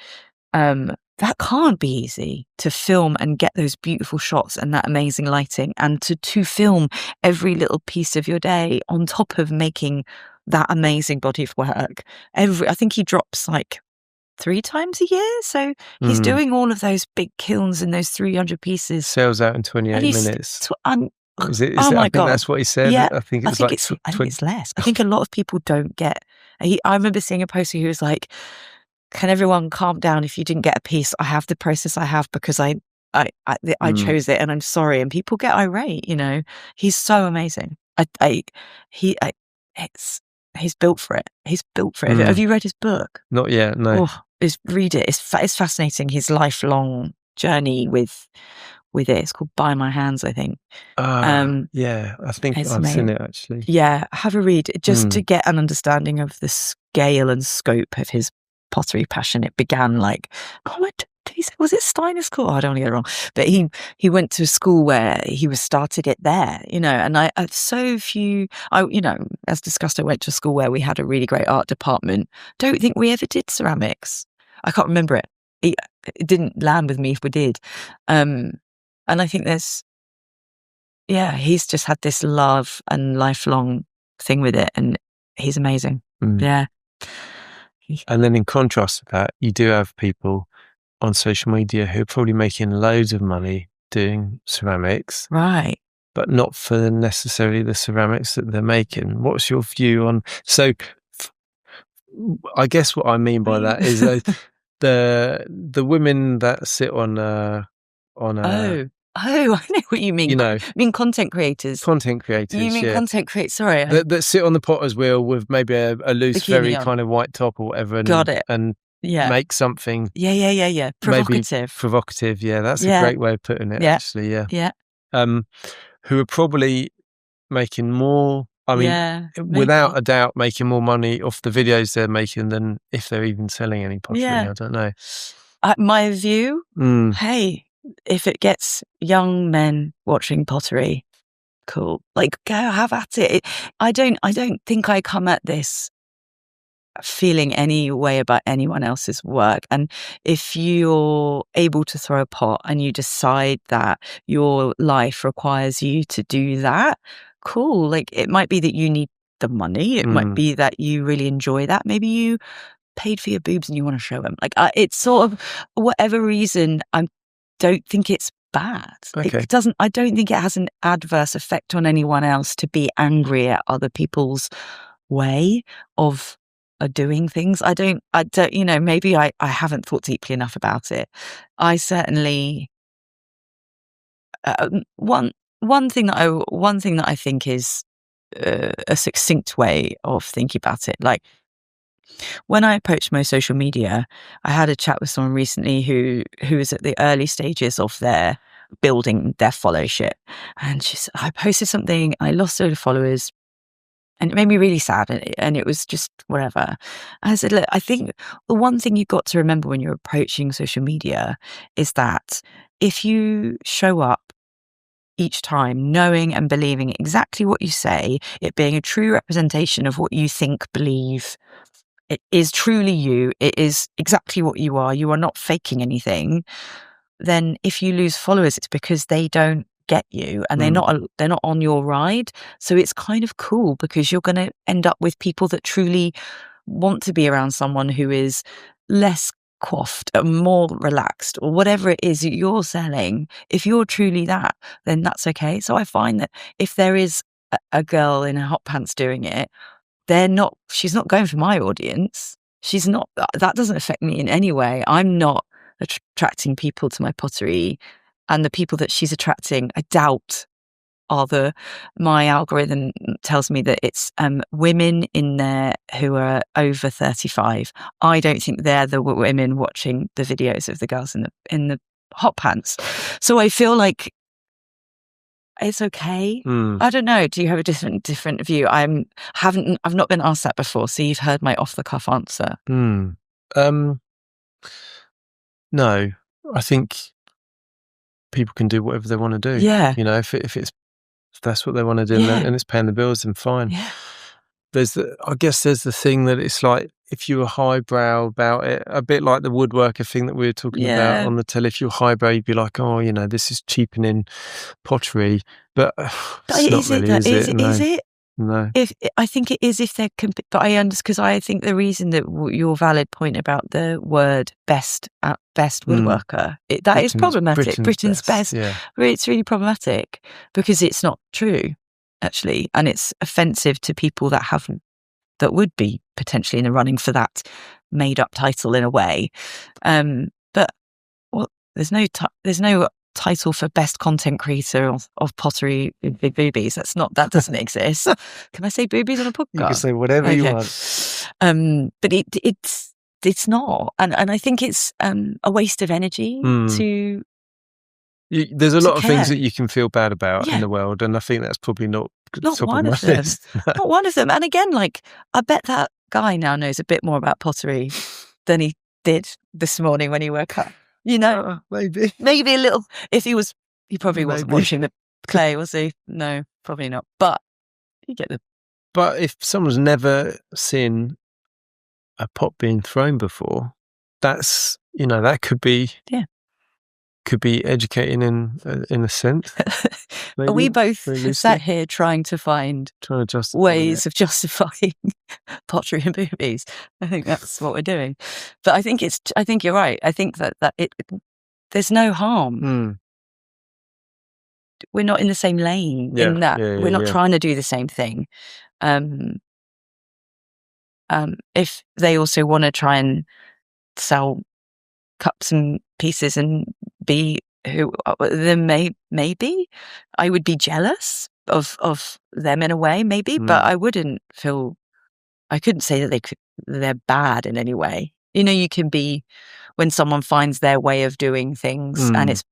That can't be easy to film and get those beautiful shots and that amazing lighting, and to film every little piece of your day on top of making that amazing body of work. I think he drops like 3 times a year, so he's doing all of those big kilns and those 300 pieces. Sells out in 28 minutes. Oh my God, that's what he said. Yeah, I think it's less. I think a lot of people don't get. I remember seeing a poster who was like, "Can everyone calm down? If you didn't get a piece, I have the process I have because I chose it, and I'm sorry." And people get irate. He's so amazing. He's built for it. He's built for it. Have you read his book? Not yet, no. Oh, read it. It's fascinating. His lifelong journey with it. It's called By My Hands, I think. Yeah, I think I've seen it actually. Yeah, have a read just to get an understanding of the scale and scope of his pottery passion. It began like, was it Steiner's School? I don't want to get it wrong, but he went to a school where he started it there, and I so few. As discussed, I went to a school where we had a really great art department. Don't think we ever did ceramics. I can't remember it. It didn't land with me if we did. And I think he's just had this love and lifelong thing with it, and he's amazing. Yeah. And then in contrast to that, you do have people on social media who are probably making loads of money doing ceramics. Right. But not for necessarily the ceramics that they're making. What's your view on... So I guess what I mean by that is the women that sit on I know what you mean. You mean content creators. Content creators, you mean content creators, sorry. That sit on the potter's wheel with maybe a loose, bikini very on. Kind of white top or whatever. Got it. And make something. Yeah. Provocative. Provocative, yeah. That's a great way of putting it, actually, yeah. Yeah. Who are probably making more, without a doubt, making more money off the videos they're making than if they're even selling any pottery. I don't know. My view, hey, if it gets young men watching pottery, cool. Like, go have at it. I don't think I come at this feeling any way about anyone else's work. And if you're able to throw a pot and you decide that your life requires you to do that, cool. Like, it might be that you need the money. It might be that you really enjoy that. Maybe you paid for your boobs and you want to show them. Like, it's sort of whatever reason. I don't think it's bad. Okay. It doesn't. I don't think it has an adverse effect on anyone else to be angry at other people's way of doing things. I don't. Maybe I haven't thought deeply enough about it. I certainly one thing that I think is a succinct way of thinking about it. Like, when I approached my social media, I had a chat with someone recently who was at the early stages of their building their followership, and I posted something, I lost a load of followers, and it made me really sad, and it was just whatever. I said, look, I think the one thing you've got to remember when you're approaching social media is that if you show up each time knowing and believing exactly what you say, it being a true representation of what you think, believe, it is truly you, it is exactly what you are not faking anything, then if you lose followers, it's because they don't get you and they're not on your ride. So it's kind of cool because you're going to end up with people that truly want to be around someone who is less coiffed and more relaxed, or whatever it is that you're selling. If you're truly that, then that's okay. So I find that if there is a girl in her hot pants doing it, she's not going for my audience. That doesn't affect me in any way. I'm not attracting people to my pottery, and the people that she's attracting, I doubt my algorithm tells me that it's women in there who are over 35. I don't think they're the women watching the videos of the girls in the hot pants. So I feel like it's okay. I don't know. Do you have a different view? I've not been asked that before, so you've heard my off the cuff answer. No, I think people can do whatever they want to do. Yeah, if that's what they want to do, and it's paying the bills, then fine. Yeah. I guess there's the thing that it's like, if you were highbrow about it, a bit like the woodworker thing that we were talking about on the telly, if you're highbrow, you'd be like, oh, this is cheapening pottery. But it's not really, is it? Is it? No. I think it is if they're, but because I think the reason that your valid point about the word best woodworker, that is problematic. Britain's best. Yeah. It's really problematic because it's not true, actually, and it's offensive to people that would be potentially in the running for that made up title in a way. But there's no title for best content creator of pottery with big boobies. That doesn't exist. Can I say boobies on a podcast? You can say whatever you want. But it's not. And I think it's a waste of energy to... There's a lot of things care. that you can feel bad about in the world, and I think that's probably not top one of of my them. list. Not one of them. And again, like, I bet that guy now knows a bit more about pottery than he did this morning when he woke up. You know, maybe a little. If he probably wasn't washing the clay, was he? No, probably not. But you get the... But if someone's never seen a pot being thrown before, that's, that could be educating in a sense. Maybe. Are we both sat here trying to find ways of justifying pottery and boobies? I think that's what we're doing. But I think you're right. I think that there's no harm. We're not in the same lane in that. We're not trying to do the same thing. If they also want to try and sell cups and pieces and be then maybe I would be jealous of them in a way, maybe, but I couldn't say that they're bad in any way. You can be, when someone finds their way of doing things and it's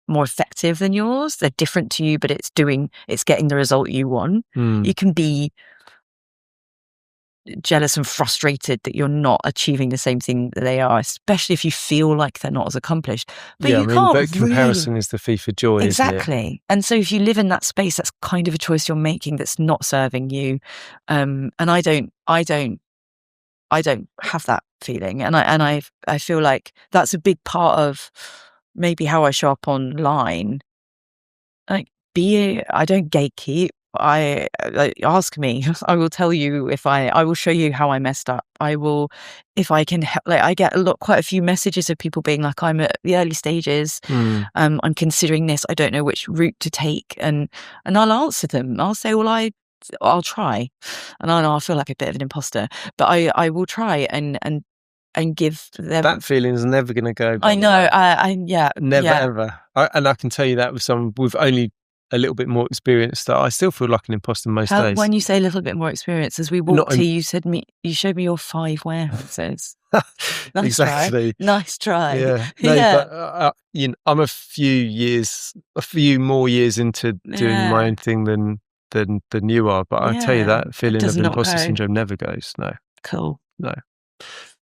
more effective than yours, they're different to you, but it's getting the result you want. You can be jealous and frustrated that you're not achieving the same thing that they are, especially if you feel like they're not as accomplished. But but comparison is the thief of joy. Exactly. Isn't it? And so if you live in that space, that's kind of a choice you're making that's not serving you. And I don't have that feeling. And I feel like that's a big part of maybe how I show up online. Like, I don't gatekeep. Ask me. I will tell you I will show you how I messed up. I will, if I can help. Like, I get quite a few messages of people being like, I'm at the early stages. I'm considering this. I don't know which route to take, and I'll answer them. I'll say, well, I'll try, and I know I feel like a bit of an imposter, but I will try and give them. That feeling's never going to go. I know. Never ever. And I can tell you that with someone with only a little bit more experience, that I still feel like an imposter most days. When you say a little bit more experience, as we walked here, you showed me your 5 warehouses. Nice exactly. Try. Nice try. Yeah. No, but I'm a few more years into doing my own thing than you are. But I tell you, that feeling of imposter syndrome never goes. No. Cool. No.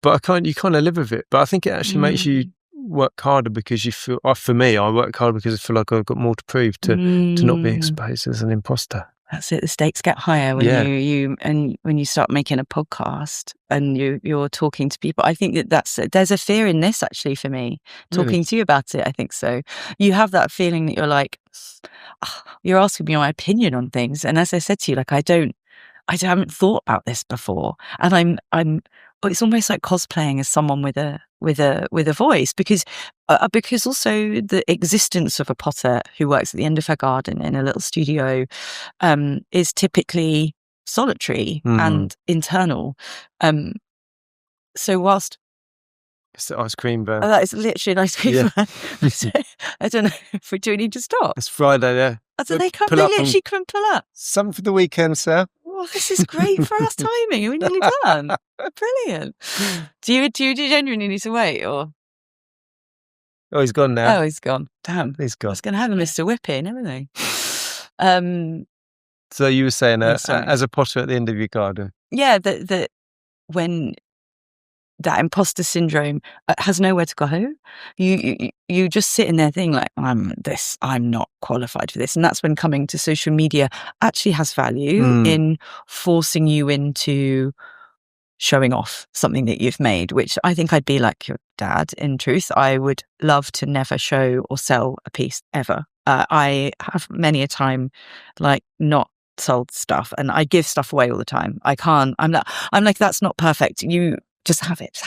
But you kind of live with it. But I think it actually makes you work harder, because you feel, for me, I work harder because I feel like I've got more to prove to not be exposed as an imposter. That's it. The stakes get higher when when you start making a podcast and you're talking to people. I think there's a fear in this, actually, for me, talking to you about it. I think so. You have that feeling that you're like, you're asking me my opinion on things, and as I said to you, like, I haven't thought about this before, and it's almost like cosplaying as someone with a voice, because also the existence of a potter who works at the end of her garden in a little studio is typically solitary and internal. So whilst it's the ice cream van. That is literally an ice cream van. I don't know if we do need to stop. It's Friday, yeah. They literally come and pull up. Some for the weekend, sir. Well, this is great for us timing. Are we nearly done? Brilliant. Do you genuinely need to wait, or? Oh, he's gone now. Oh, he's gone. Damn. He's gone. I was going to have a Mr. Whippy and everything. So you were saying, as a potter at the end of your garden. Yeah, that when that imposter syndrome has nowhere to go, you just sit in there thinking like, I'm not qualified for this. And that's when coming to social media actually has value in forcing you into showing off something that you've made, which I think I'd be like your dad. In truth, I would love to never show or sell a piece ever. I have many a time like not sold stuff, and I give stuff away all the time. I'm like, that's not perfect. You just have it.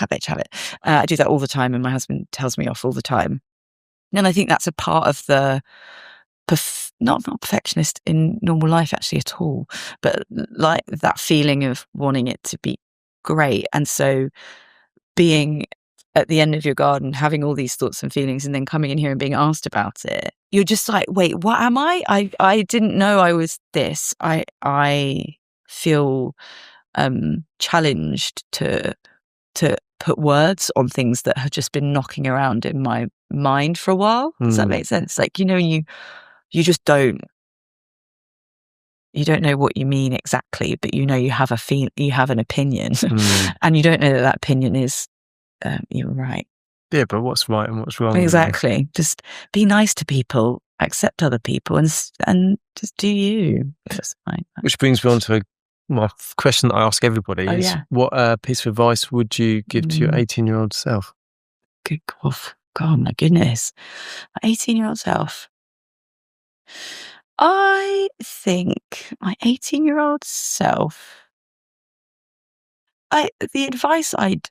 I do that all the time, and my husband tells me off all the time. And I think that's a part of the not perfectionist in normal life actually at all, but like that feeling of wanting it to be great. And so being at the end of your garden, having all these thoughts and feelings, and then coming in here and being asked about it, you're just like, wait, what am I? I didn't know I was this. I feel challenged to put words on things that have just been knocking around in my mind for a while. Does that make sense? Like, you just don't know what you mean exactly, but you have you have an opinion, and you don't know that opinion is you're right. Yeah, but what's right and what's wrong? Exactly. Just be nice to people, accept other people, and just do you. Which brings me on to my question that I ask everybody is, what piece of advice would you give to your 18-year-old self? Good God, my goodness. My 18-year-old self. I think my 18-year-old self, the advice I'd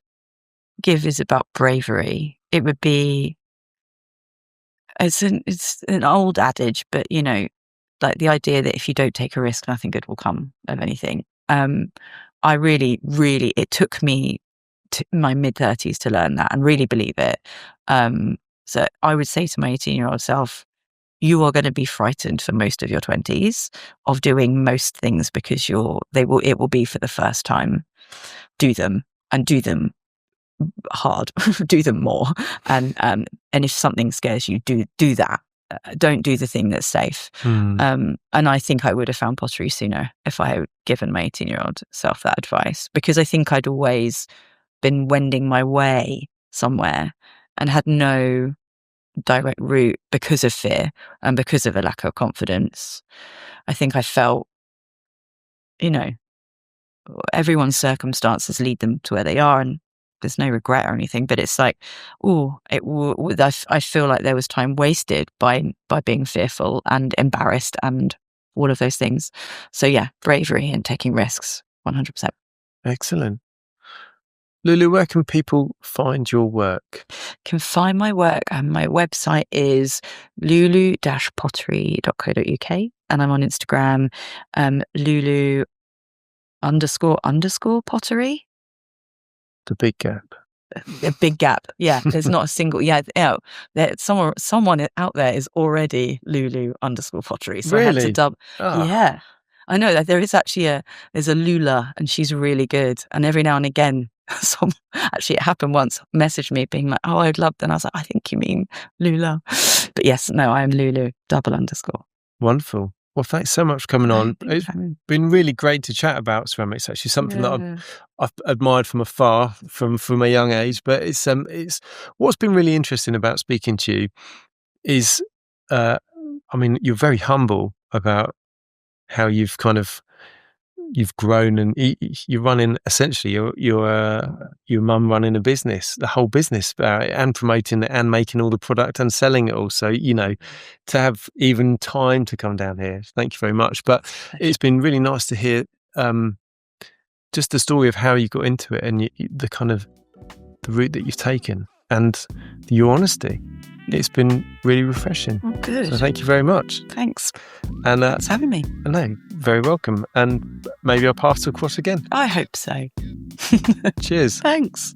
give is about bravery. It would be, it's an old adage, but like the idea that if you don't take a risk, nothing good will come of anything. I really, really, it took me to my mid-30s to learn that and really believe it. So I would say to my 18-year-old self, you are going to be frightened for most of your 20s of doing most things because it will be for the first time. Do them, and do them hard. Do them more. And if something scares you, do that. Don't do the thing that's safe. And I think I would have found pottery sooner if I had given my 18-year-old self that advice, because I think I'd always been wending my way somewhere and had no direct route because of fear and because of a lack of confidence. I think I felt, everyone's circumstances lead them to where they are, and there's no regret or anything, but it's like, I feel like there was time wasted by being fearful and embarrassed and all of those things. So yeah, bravery and taking risks, 100%. Excellent. Lulu, where can people find your work? Can find my work, and my website is lulu-pottery.co.uk, and I'm on Instagram, Lulu__pottery. The big gap. A big gap. Yeah, there's not a single. Yeah, someone out there is already Lulu_pottery. So really? I had to Yeah, I know that there is actually there's a Lula, and she's really good. And every now and again, actually it happened once, messaged me being like, "Oh, I'd love," and I was like, "I think you mean Lula," but yes, no, I am Lulu __. Wonderful. Well, thanks so much for coming on. It's been really great to chat about ceramics. Actually, something that I've admired from afar from a young age. But it's what's been really interesting about speaking to you is, you're very humble about how you've grown, and you're running essentially your mum running a business, the whole business, and promoting it and making all the product and selling it all. So to have even time to come down here, thank you very much. But it's been really nice to hear just the story of how you got into it and the kind of the route that you've taken and your honesty. It's been really refreshing. Oh, good. So thank you very much. Thanks. And thanks for having me. No, very welcome. And maybe our paths will cross again. I hope so. Cheers. Thanks.